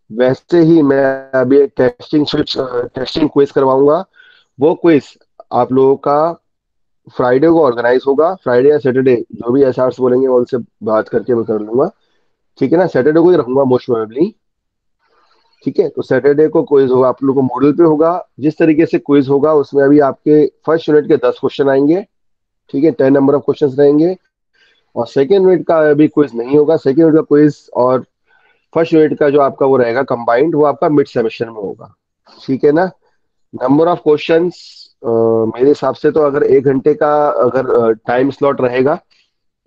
वैसे ही मैं अभी एक टेस्टिंग क्विज करवाऊंगा। वो क्विज आप लोगों का फ्राइडे को ऑर्गेनाइज होगा। फ्राइडे या सैटरडे जो भी एचआर्स बोलेंगे मैं उनसे बात करके मैं कर लूंगा। ठीक है ना, सैटरडे को ही रखूंगा मोस्ट प्रोबेबली। ठीक है, तो सैटरडे को क्विज होगा, आप लोगों को मॉडल पे होगा। जिस तरीके से क्विज होगा उसमें अभी आपके फर्स्ट यूनिट के 10 क्वेश्चन आएंगे। ठीक है, 10 नंबर ऑफ क्वेश्चन रहेंगे। और सेकेंड यूनिट का अभी क्विज नहीं होगा। सेकेंड यूनिट का क्विज और फर्स्ट यूनिट का जो आपका वो रहेगा कंबाइंड, वो आपका मिड सेमेस्टर में होगा। ठीक है ना। नंबर ऑफ क्वेश्चंस मेरे हिसाब से तो अगर 1 घंटे का अगर टाइम स्लॉट रहेगा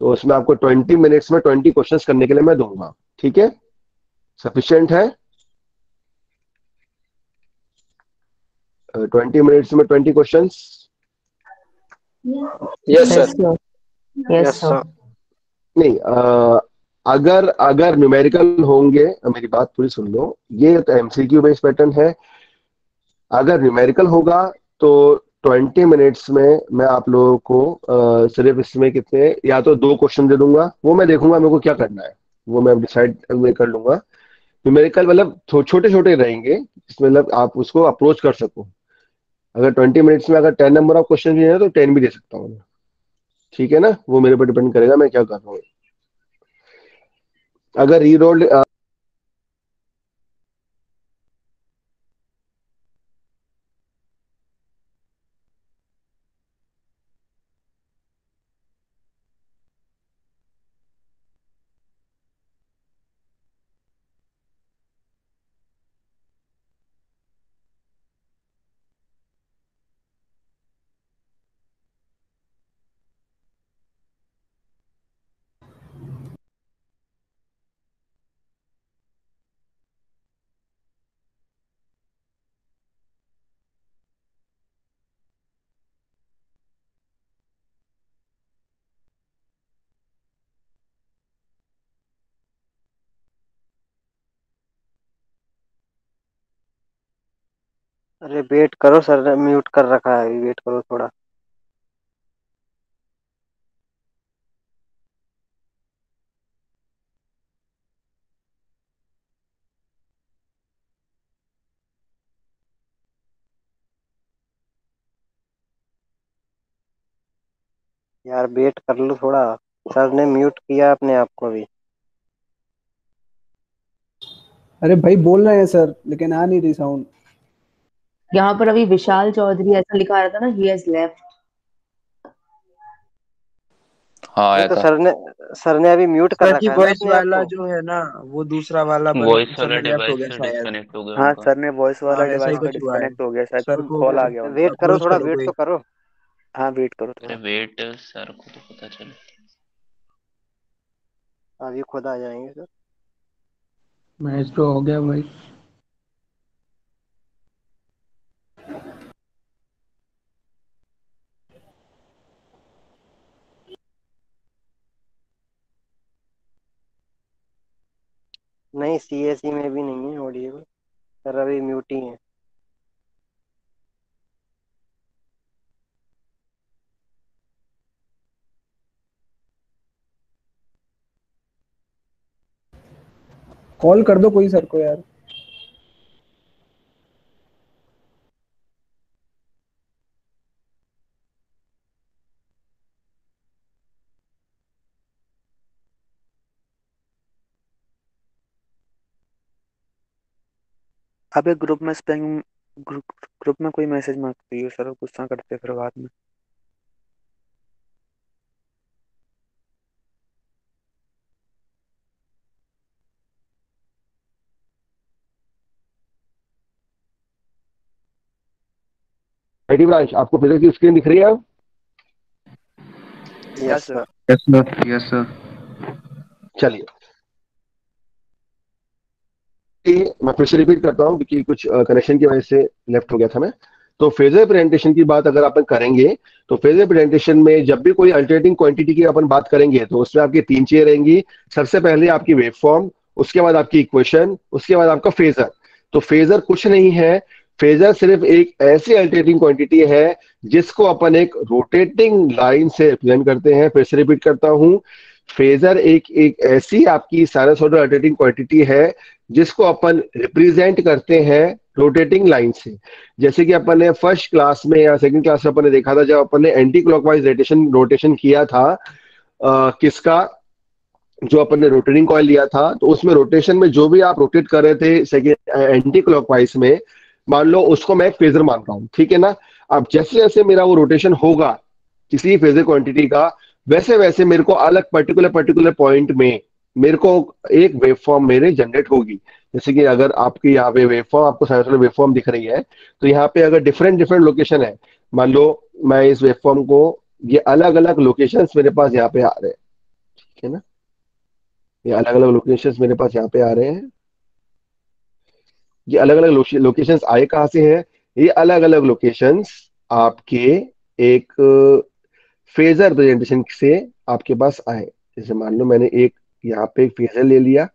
तो उसमें आपको 20 मिनट्स में 20 क्वेश्चंस करने के लिए मैं दूंगा। ठीक है, सफिशियंट है। 20 मिनट्स में 20 questions. Yes yes sir. Sir, yes yes sir. Sir. नहीं, अगर अगर न्यूमेरिकल होंगे, मेरी बात पूरी सुन लो, ये तो एमसीक्यू बेस्ड पैटर्न है। अगर न्यूमेरिकल होगा तो 20 मिनट्स में मैं आप लोगों को सिर्फ इसमें कितने, या तो 2 क्वेश्चन दे दूंगा, वो मैं देखूंगा मेरे को क्या करना है, वो मैं डिसाइड मैं कर लूंगा। न्यूमेरिकल मतलब छोटे छोटे रहेंगे, जिसमें मतलब आप उसको अप्रोच कर सको। अगर 20 मिनट्स में अगर 10 नंबर ऑफ क्वेश्चन भी है तो 10 भी दे सकता हूँ मैं। ठीक है ना, वो मेरे पर डिपेंड करेगा मैं क्या कर रहा हूँ। अगर रीरोल अरे वेट करो सर ने म्यूट कर रखा है, वेट करो थोड़ा। यार वेट कर लो थोड़ा, सर ने म्यूट किया अपने आप को भी। अरे भाई बोल रहे हैं सर, लेकिन आ नहीं रही साउंड। यहाँ पर अभी विशाल चौधरी ऐसा लिखा रहा था ना, ही हैज लेफ्ट। हाँ नहीं आया तो था। सर ने अभी म्यूट कर सर जी रखा है ना वॉइस अपने आप वाला को। जो है ना, वो दूसरा वाला वॉइस सर वाला ने लेफ्ट हो डिवाइस गया से शायद। डिस्कनेक्ट हो गया हाँ उनका। सर ने वॉइस वाला हाँ ऐसा ही डिवाइस का कुछ हुआ है। डिस्कनेक्ट हो गया, शायद सर कोई को कॉल आ गया उनका। वेट करो अप्रोच थोड़ा, करो वेट कोई। तो करो। हाँ वेट करो अरे थोड़ा। वेट, सर को तो पता चले। अभी खुद आ जाएंगे सर। मैच ड्रॉ हो गया भाई। नहीं सीएसई में भी नहीं है ऑडियो, सर अभी म्यूट ही है। कॉल कर दो कोई सर को यार। अबे ग्रुप में स्पैम, ग्रुप ग्रुप में कोई मैसेज मत करियो सर, गुस्सा करते फिर बाद में। आईटी ब्रांच, आपको फिजिक्स की स्क्रीन दिख रही है? Yes yes sir. Sir. Yes sir, yes sir. चलिए, मैं फिर से रिपीट करता हूँ क्योंकि कुछ कनेक्शन की वजह से लेफ्ट हो गया था मैं। तो फेजर प्रेजेंटेशन की बात अगर अपन करेंगे तो फेजर प्रेजेंटेशन में जब भी कोई अल्टरनेटिंग क्वांटिटी की अपन बात करेंगे तो उसमें आपकी 3 चीजें रहेंगी। सबसे पहले आपकी वेव फॉर्म, उसके बाद आपकी इक्वेशन, उसके बाद आपका फेजर। तो फेजर कुछ नहीं है, फेजर सिर्फ एक ऐसी अल्टरनेटिंग क्वांटिटी है जिसको अपन एक रोटेटिंग लाइन से रिप्रेजेंट करते हैं। फिर से रिपीट करता हूं, फेजर एक एक ऐसी आपकी साइनसॉइडल अल्टरनेटिंग क्वांटिटी है जिसको अपन रिप्रेजेंट करते हैं रोटेटिंग लाइन से। जैसे कि अपन ने फर्स्ट क्लास में या सेकंड क्लास में अपन ने देखा था, जब अपन ने एंटी क्लॉकवाइज रोटेशन किया था, किसका, जो अपन ने रोटेटिंग कॉइल लिया था, तो उसमें रोटेशन में जो भी आप रोटेट कर रहे थे सेकेंड एंटी क्लॉकवाइज में, मान लो उसको मैं एक फेजर मान रहा हूं, ठीक है ना। अब जैसे जैसे मेरा वो रोटेशन होगा किसी फेजर क्वांटिटी का, वैसे वैसे मेरे को अलग पर्टिकुलर पॉइंट में मेरे को एक वेवफॉर्म मेरे जनरेट होगी। जैसे कि अगर आपकी यहाँ पे वेवफॉर्म, आपको साइनसॉइडल वेवफॉर्म दिख रही है, तो यहाँ पे अगर डिफरेंट डिफरेंट लोकेशन है, मान लो मैं इस वेवफॉर्म को, ये अलग अलग लोकेशंस मेरे पास यहाँ पे आ रहे हैं, ठीक है ना, ये अलग अलग लोकेशंस मेरे पास यहाँ पे आ रहे हैं। ये अलग अलग लोकेशंस आए कहाँ से हैं? ये अलग अलग लोकेशंस आपके एक फेजर प्रेजेंटेशन से आपके पास आए। जैसे मान लो मैंने एक यहाँ पे एक फेजर ले लिया,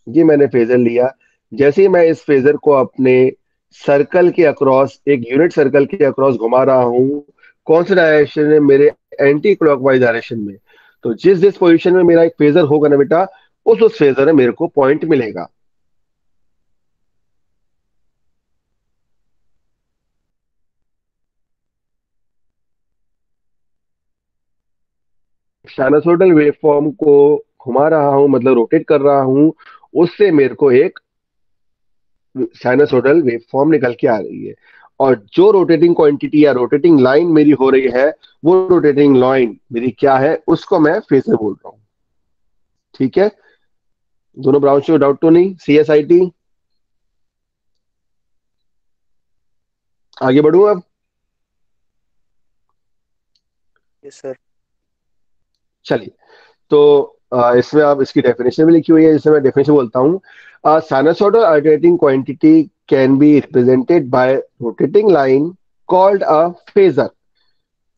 ये मैंने फेजर लिया, जैसे ही मैं इस फेजर को अपने सर्कल के अक्रॉस, एक यूनिट सर्कल के अक्रॉस घुमा रहा हूँ, कौन से डायरेक्शन में? मेरे एंटी क्लॉकवाइज डायरेक्शन में। तो जिस जिस पोजीशन में मेरा एक फेजर होगा ना बेटा, उस फेजर में मेरे को पॉइंट मिलेगा। साइनसोइडल वेवफॉर्म को घुमा रहा हूं, मतलब रोटेट कर रहा हूं, उससे मेरे को एक साइनसोइडल वेवफॉर्म निकल के आ रही है। और जो रोटेटिंग क्वांटिटी या रोटेटिंग लाइन मेरी हो रही है, वो रोटेटिंग लाइन मेरी क्या है, उसको मैं फेजर बोल रहा हूं। ठीक है, दोनों ब्राउन को डाउट तो नहीं? CSIT आगे बढ़ूं अब? Yes sir. चलिए, तो इसमें आप इसकी डेफिनेशन भी लिखी हुई है, जिसे मैं डेफिनेशन बोलता हूँ। Sinusoidal alternating quantity can be represented by rotating line called a phasor,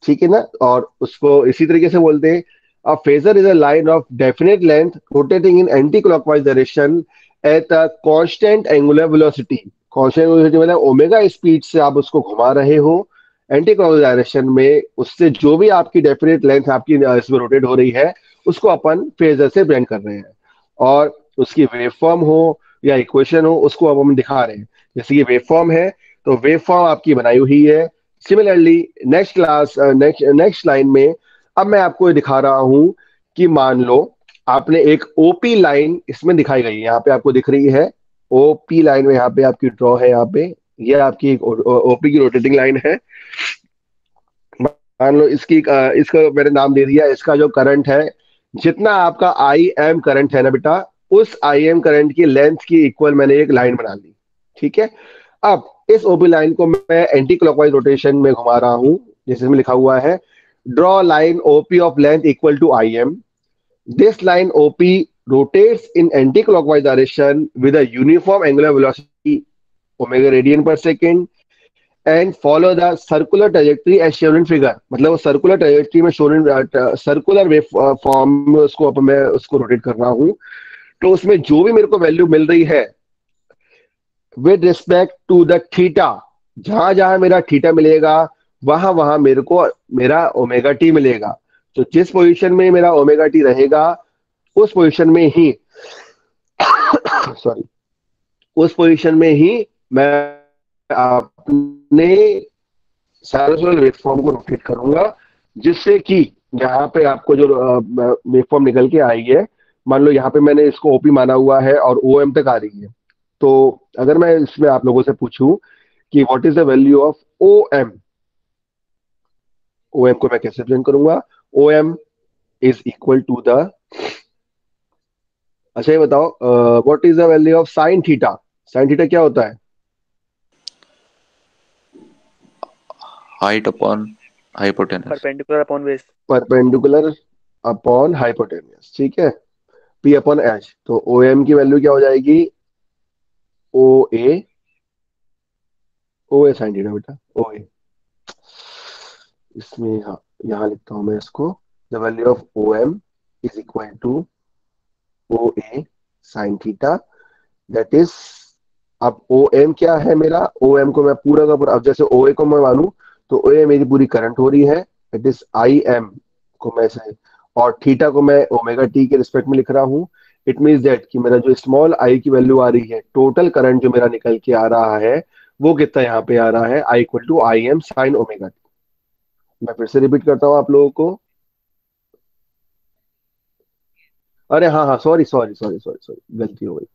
ठीक है ना। और उसको इसी तरीके से बोलते हैं, a phasor is a line of definite length rotating in anti clockwise direction at a constant angular velocity. Constant velocity मतलब ओमेगा स्पीड से आप उसको घुमा रहे हो एंटी क्लॉकवाइज डायरेक्शन में, उससे जो भी आपकी डेफिनेट लेंथ आपकी इसमें रोटेट हो रही है, उसको अपन फेजर से ब्लेंड कर रहे हैं। और उसकी वेवफॉर्म हो या इक्वेशन हो, उसको अब हम दिखा रहे हैं। जैसे ये वेवफॉर्म है, तो वेवफॉर्म आपकी बनाई हुई है। सिमिलरली नेक्स्ट लाइन में अब मैं आपको ये दिखा रहा हूं कि मान लो आपने एक ओपी लाइन इसमें दिखाई गई है, यहाँ पे आपको दिख रही है ओपी लाइन में, यहाँ पे आपकी ड्रॉ है, यहाँ पे ये आपकी एक ओपी की रोटेटिंग लाइन है। मान लो इसका मैंने नाम दे दिया, इसका जो करंट है, जितना आपका IM करंट है ना बेटा, उस IM करंट की लेंथ की इक्वल मैंने एक लाइन बना ली, ठीक है। अब इस ओपी लाइन को मैं एंटी क्लॉकवाइज रोटेशन में घुमा रहा हूं, जैसे में लिखा हुआ है, draw line OP of length equal to IM। This line OP rotates in anti-clockwise direction with a uniform angular velocity omega radian per second and follow the circular trajectory as shown in figure। मतलब वो सर्कुलर ट्रेजेक्ट्री में shown in circular wave form में उसको अब मैं उसको रोटेट कर रहा हूँ। तो उसमें जो भी मेरे को वैल्यू मिल रही है with respect to the theta, जहां जहां मेरा थीटा मिलेगा, वहां वहां मेरे को मेरा ओमेगा टी मिलेगा। तो जिस पोजीशन में मेरा ओमेगा टी रहेगा, उस पोजीशन में ही सॉरी उस पोजीशन में ही मैं अपने साइनसोइडल वेवफॉर्म को रोटेट करूंगा, जिससे कि यहाँ पे आपको जो वेवफॉर्म निकल के आई है, मान लो यहाँ पे मैंने इसको ओपी माना हुआ है और OM तक आ रही है। तो अगर मैं इसमें आप लोगों से पूछूं कि what is the value of OM, OM को मैं कैसे प्रेजेंट करूंगा? OM is equal to the, अच्छा ये बताओ, what is the value of sine theta? Sine theta क्या होता है? Height upon hypotenuse. Perpendicular upon base. Perpendicular upon hypotenuse, ठीक है, P अपॉन H। तो OM की वैल्यू क्या हो जाएगी? OA साइन थीटा बेटा, OA। इसमें यहाँ लिखता हूं मैं इसको, the value of OM is equal to OA sine theta, that is, अब OM क्या है मेरा? OM को मैं पूरा का पूरा, अब जैसे OA को मैं मानूं, तो OA मेरी पूरी करंट हो रही है, दैट इज IM को मैं से, और थीटा को मैं ओमेगा टी के रिस्पेक्ट में लिख रहा हूं। इट मीन्स दैट कि मेरा जो स्मॉल आई की वैल्यू आ रही है, टोटल करंट जो मेरा निकल के आ रहा है वो कितना यहाँ पे आ रहा है, I equal to I M sine omega T. मैं फिर से रिपीट करता हूँ आप लोगों को। अरे हाँ हाँ, sorry sorry sorry sorry sorry, गलती हो गई,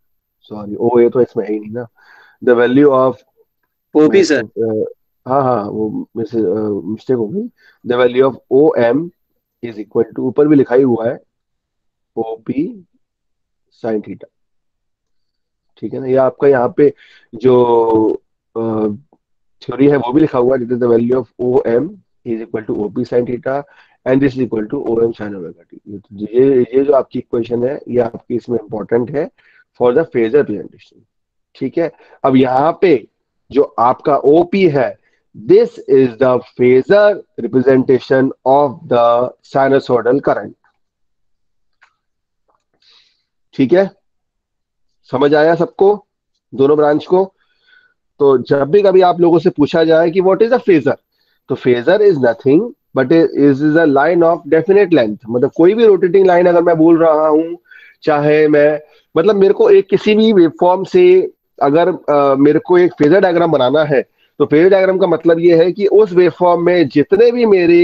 सॉरी। ओ ए तो इसमें है ही नहीं ना। The value of, OP sir. हाँ हाँ, वो मेरे से मिस्टेक हो गई। The value of O M is equal to, ऊपर भी लिखा ही हुआ है, ओ पी साइन थीटा। ठीक है ना, ये आपका यहाँ पे जो थ्योरी है वो भी लिखा हुआ है, the value of O M is equal to O P sine theta and this is equal to O M sine omega t. ये जो आपकी इक्वेशन है ये आपकी इसमें इंपॉर्टेंट है फॉर द फेजर प्रेजेंटेशन। ठीक है, अब यहाँ पे जो आपका ओपी है, this is the phasor representation of the sinusoidal current. ठीक है, समझ आया सबको, दोनों ब्रांच को? तो जब भी कभी आप लोगों से पूछा जाए कि व्हाट इज अ फेजर, तो phasor is nothing but is a line of definite length. मतलब कोई भी रोटेटिंग लाइन अगर मैं बोल रहा हूं, चाहे मैं, मतलब मेरे को एक किसी भी वेवफॉर्म से अगर मेरे को एक फेजर डायग्राम बनाना है, तो फेजर डायग्राम का मतलब ये है कि उस वेवफॉर्म में जितने भी मेरे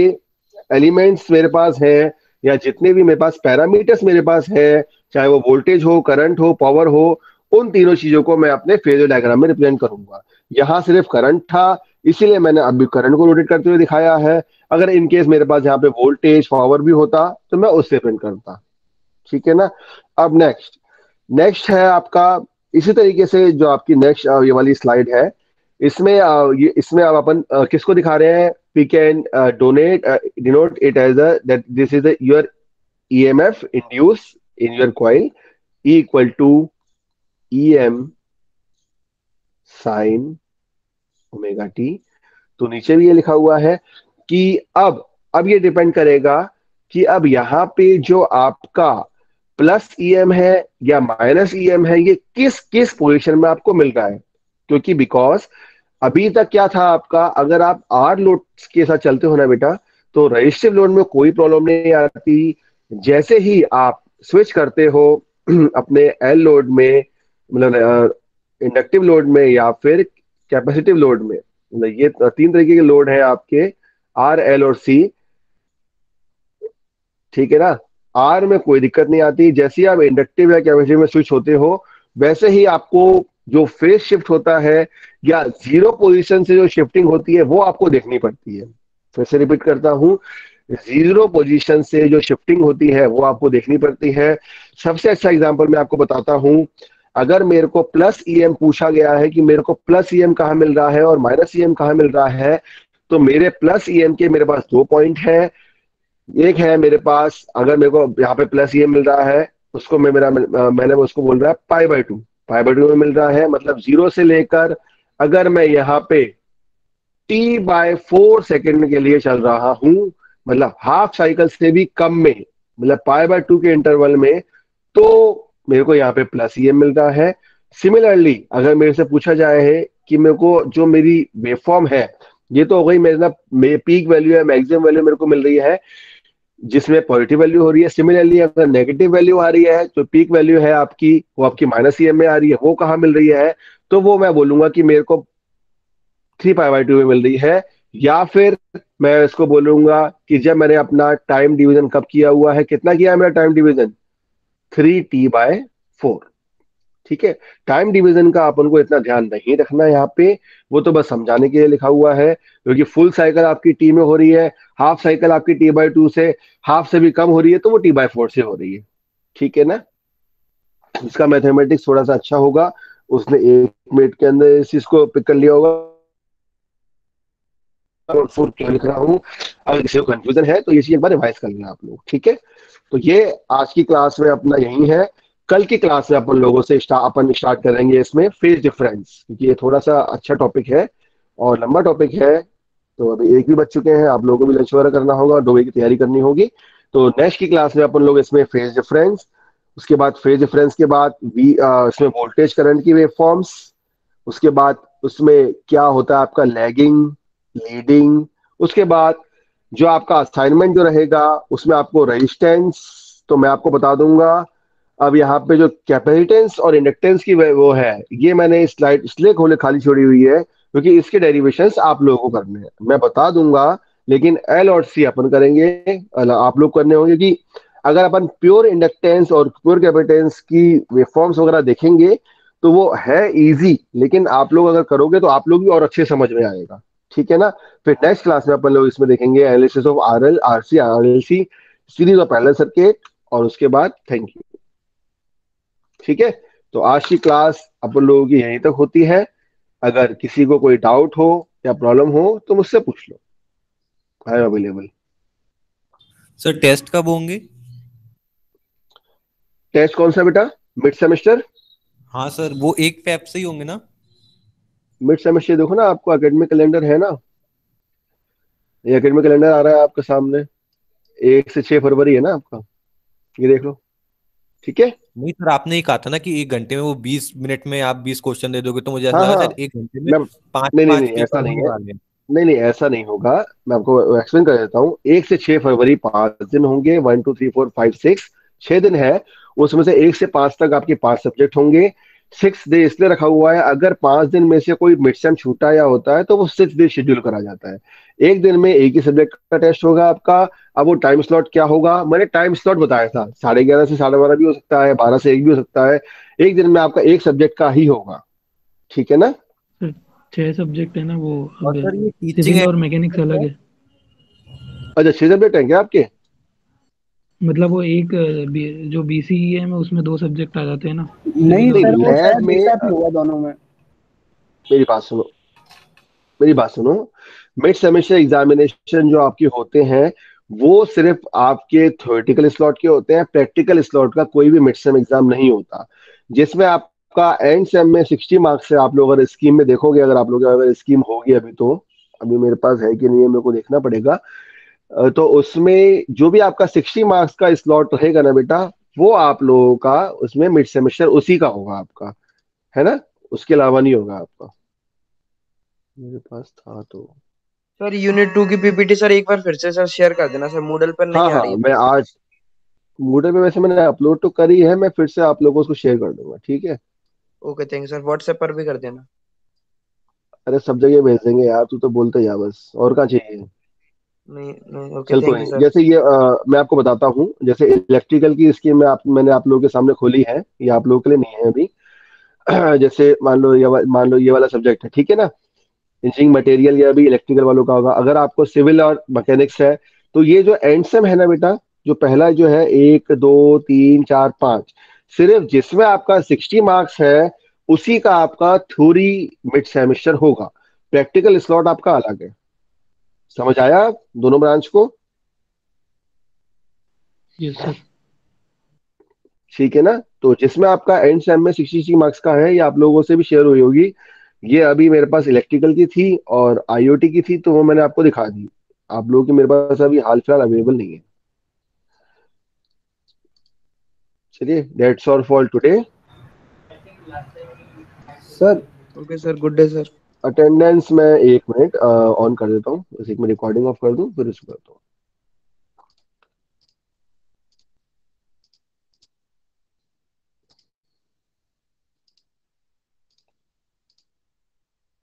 एलिमेंट्स मेरे पास हैं, या जितने भी मेरे पास पैरामीटर्स मेरे पास है, चाहे वो वोल्टेज हो, करंट हो, पावर हो, उन तीनों चीजों को मैं अपने फेजर डायग्राम में रिप्रेजेंट करूंगा। यहाँ सिर्फ करंट था, इसीलिए मैंने अभी करंट को रोटेट करते हुए दिखाया है। अगर इन केस मेरे पास यहाँ पे वोल्टेज, पावर भी होता तो मैं उससे प्रिंट करता। ठीक है ना। अब नेक्स्ट नेक्स्ट है आपका, इसी तरीके से जो आपकी नेक्स्ट ये वाली स्लाइड है, इसमें इसमें अब अपन किसको दिखा रहे हैं? We can donate denote it as that this is your EMF induce in your coil, E equal to E M sine omega t. तो नीचे भी ये लिखा हुआ है कि अब ये डिपेंड करेगा कि अब यहाँ पे जो आपका प्लस ईएम है या माइनस ईएम है, ये किस किस पोजीशन में आपको मिल रहा है। क्योंकि बिकॉज अभी तक क्या था आपका, अगर आप आर लोड के साथ चलते हो ना बेटा, तो रजिस्टिव लोड में कोई प्रॉब्लम नहीं आती। जैसे ही आप स्विच करते हो अपने एल लोड में, मतलब इंडक्टिव लोड में या फिर कैपेसिटिव लोड में, मतलब ये तीन तरीके के लोड है आपके, आर, एल और सी। ठीक है ना, आर में कोई दिक्कत नहीं आती। जैसे ही आप इंडक्टिव या कैपेसिटिव में स्विच होते हो, वैसे ही आपको जो फेज शिफ्ट होता है या जीरो पोजीशन से जो शिफ्टिंग होती है वो आपको देखनी पड़ती है। फिर से रिपीट करता हूं, जीरो पोजीशन से जो शिफ्टिंग होती है वो आपको देखनी पड़ती है। सबसे अच्छा एग्जांपल मैं आपको बताता हूं, अगर मेरे को प्लस ईएम पूछा गया है कि मेरे को प्लस ईएम कहाँ मिल रहा है और माइनस ईएम कहाँ मिल रहा है, तो मेरे प्लस ईएम के मेरे पास दो पॉइंट है। एक है मेरे पास, अगर मेरे को यहाँ पे प्लस ईएम मिल रहा है, उसको मैंने उसको बोल रहा है पाई बाय टू में मिल रहा है। मतलब जीरो से लेकर अगर मैं यहाँ पे t/4 सेकेंड के लिए चल रहा हूं, मतलब हाफ साइकिल से भी कम में, मतलब पाई/2 के इंटरवल में, तो मेरे को यहाँ पे प्लस ईएम मिल रहा है। सिमिलरली अगर मेरे से पूछा जाए है कि मेरे को जो मेरी वेवफॉर्म है, ये तो हो गई मेरे पीक वैल्यू है, मैक्सिमम वैल्यू मेरे को मिल रही है जिसमें पॉजिटिव वैल्यू हो रही है। सिमिलरली अगर नेगेटिव वैल्यू आ रही है, तो पीक वैल्यू है आपकी, वो आपकी माइनस ईएम में आ रही है, वो कहाँ मिल रही है? तो वो मैं बोलूंगा कि मेरे को 3π/2 में मिल रही है। या फिर मैं इसको बोलूंगा कि जब मैंने अपना टाइम डिवीजन कब किया हुआ है, कितना किया है मेरा टाइम डिवीजन? 3t/4। ठीक है, टाइम डिवीजन का अपन को इतना ध्यान नहीं रखना है यहाँ पे, वो तो बस समझाने के लिए लिखा हुआ है। क्योंकि फुल साइकिल आपकी टी में हो रही है, हाफ साइकिल आपकी t/2 से, हाफ से भी कम हो रही है, तो वो t/4 से हो रही है। ठीक है ना, इसका मैथमेटिक्स थोड़ा सा अच्छा होगा, उसने 1 मिनट के अंदर इस चीज को पिक कर लिया होगा। और फोर क्यों लिख रहा हूँ, अगर किसी को कंफ्यूजन है तो ये चीज एक बार रिवाइज कर लेना आप लोग। ठीक है, तो ये आज की क्लास में अपना यही है। कल की क्लास में अपन लोगों से अपन स्टार्ट करेंगे इसमें फेज डिफरेंस, क्योंकि ये थोड़ा सा अच्छा टॉपिक है और लंबा टॉपिक है। तो अभी 1 भी बज चुके हैं, आप लोगों को भी लंच वगैरह करना होगा, 2 की तैयारी करनी होगी। तो नेक्स्ट की क्लास में अपन लोग इसमें फेज डिफरेंस, उसके बाद फेज डिफरेंस के बाद इसमें वोल्टेज करंट की वेव फॉर्म्स, उसके बाद उसमें क्या होता है आपका लैगिंग, लीडिंग, उसके बाद जो आपका असाइनमेंट जो रहेगा उसमें आपको रेजिस्टेंस तो मैं आपको बता दूंगा, अब यहाँ पे जो कैपेसिटेंस और इंडक्टेंस की वो है, ये मैंने स्लाइड इसलिए खोले खाली छोड़ी हुई है क्योंकि इसके डेरिवेशंस आप लोगों को करने हैं, मैं बता दूंगा, लेकिन एल और सी अपन करेंगे, आप लोग करने होंगे। कि अगर अपन प्योर इंडक्टेंस और प्योर कैपेसिटेंस की वेवफॉर्म्स वगैरह देखेंगे तो वो है इजी, लेकिन आप लोग अगर करोगे तो आप लोग भी और अच्छे समझ में आएगा, ठीक है ना। फिर नेक्स्ट क्लास में अपन लोग इसमें देखेंगे analysis of RL, RC, RLC, series of parallel circuit, और उसके बाद थैंक यू। ठीक है, तो आज की क्लास अपन लोगों की यहीं तक होती है। अगर किसी को कोई डाउट हो या प्रॉब्लम हो तो मुझसे पूछ लो, I am available. Sir test कब होंगे? टेस्ट कौन सा बेटा? Mid semester? हाँ सर, वो एक पे ऐप से ही होंगे ना? मिड सेमेस्टर देखो ना, आपको एकेडमिक कैलेंडर है ना, ये एकेडमिक कैलेंडर आ रहा है आपके सामने, 1 से 6 फरवरी है ना आपका, ये देख लो, ठीक है। नहीं सर, आपने ही कहा था ना कि 1 घंटे में वो 20 मिनट में आप 20 क्वेश्चन दे दोगे, तो मुझे ऐसा हाँ लगा हाँ, शायद 1 घंटे में मैं 5 नहीं नहीं 5 नहीं, ऐसा पेपर नहीं होने है, वाले हैं। नहीं नहीं ऐसा नहीं होगा, मैं आपको एक्सप्लेन कर देता हूँ। 1 से 6 फरवरी 5 दिन होंगे, 1 2 3 4 5 6 6 दिन है। उसमें से 1 से 5 तक आपके 5 सब्जेक्ट होंगे। 6 डे इसलिए रखा हुआ है, अगर 5 दिन में से कोई मिड सेम छूटा या होता है तो वो 6 डे शेड्यूल करा जाता है। एक दिन में एक ही सब्जेक्ट का टेस्ट होगा आपका। अब वो टाइम स्लॉट क्या होगा, मैंने टाइम स्लॉट बताया था, 11:30 से 12:30 भी हो सकता है, 12 से 1 भी हो सकता है। एक दिन में आपका एक सब्जेक्ट का ही होगा, ठीक है ना। 6 सब्जेक्ट है ना वो, और अब सर ये टीचिंग सिविल है और मैकेनिक्स अलग है। अच्छा, 6 सब्जेक्ट हैं क्या आपके? मतलब वो एक जो बीसीई है में उसमें 2 सब्जेक्ट आ जाते हैं ना, नहीं सिविल और नहीं, सर, वो मैकेनिक्स। लैब शायद में एक साथ ही होगा दोनों में। मेरी बात सुनो, मेरी बात सुनो। मिड सेमेस्टर एग्जामिनेशन जो आपके होते हैं वो सिर्फ आपके थ्योरेटिकल स्लॉट के होते हैं, प्रैक्टिकल स्लॉट का कोई भी मिड सेम एग्जाम नहीं होता। जिसमें आपका एंड सेम में 60 मार्क्स से, आप लोग अगर स्कीम में देखोगे, अगर आप लोग अगर स्कीम होगी अभी तो, अभी मेरे पास है कि नहीं है मेरे को देखना पड़ेगा। तो उसमें जो भी आपका 60 मार्क्स का स्लॉट रहेगा ना बेटा, वो आप लोगों का उसमें मिड सेमेस्टर उसी का होगा आपका, है ना, उसके अलावा नहीं होगा आपका। मेरे पास था तो, सर यूनिट 2 की पीपीटी सर एक बार फिर से सर शेयर कर देना सर, मूडल पर हाँ नहीं आ हाँ, रही है। मैं आज मूडल पे वैसे मैंने अपलोड तो करी है, मैं फिर से आप लोगों को उसको शेयर कर दूंगा, ठीक है। Okay thank you sir, WhatsApp पर भी कर देना। अरे सब जगह भेज देंगे यार, तू तो बोलते जा बस, और क्या चाहिए। नहीं नहीं, ओके चल कोई थैंक यू नहीं, सर। जैसे ये मैं आपको बताता हूँ, जैसे इलेक्ट्रिकल की स्कीम में मैंने आप लोगों के सामने खोली है, ये आप लोगों के लिए नहीं है अभी। जैसे मान लो ये वाला सब्जेक्ट है, ठीक है ना। इंजीनियरिंग मटेरियल, ये अभी इलेक्ट्रिकल वालों का होगा। अगर आपको सिविल और मैकेनिक्स है तो ये जो एंड सेम है ना बेटा, जो पहला जो है 1 2 3 4 5, सिर्फ जिसमें आपका 60 मार्क्स है उसी का आपका थ्योरी मिड सेमेस्टर होगा। प्रैक्टिकल स्लॉट आपका अलग है, समझ आया दोनों ब्रांच को? Yes sir. ठीक है ना। तो जिसमें आपका एंड सेम में 60 मार्क्स का है, ये आप लोगों से भी शेयर हुई होगी। ये अभी मेरे पास इलेक्ट्रिकल की थी और आईओटी की थी, तो वो मैंने आपको दिखा दी। आप लोगों की मेरे पास अभी हाल फिलहाल अवेलेबल नहीं है। चलिए, that's all for today. Sir okay sir, good day sir. Attendance में 1 मिनट ऑन कर देता हूँ, बस एक मिनट रिकॉर्डिंग ऑफ कर दूं फिर इसको करता हूँ।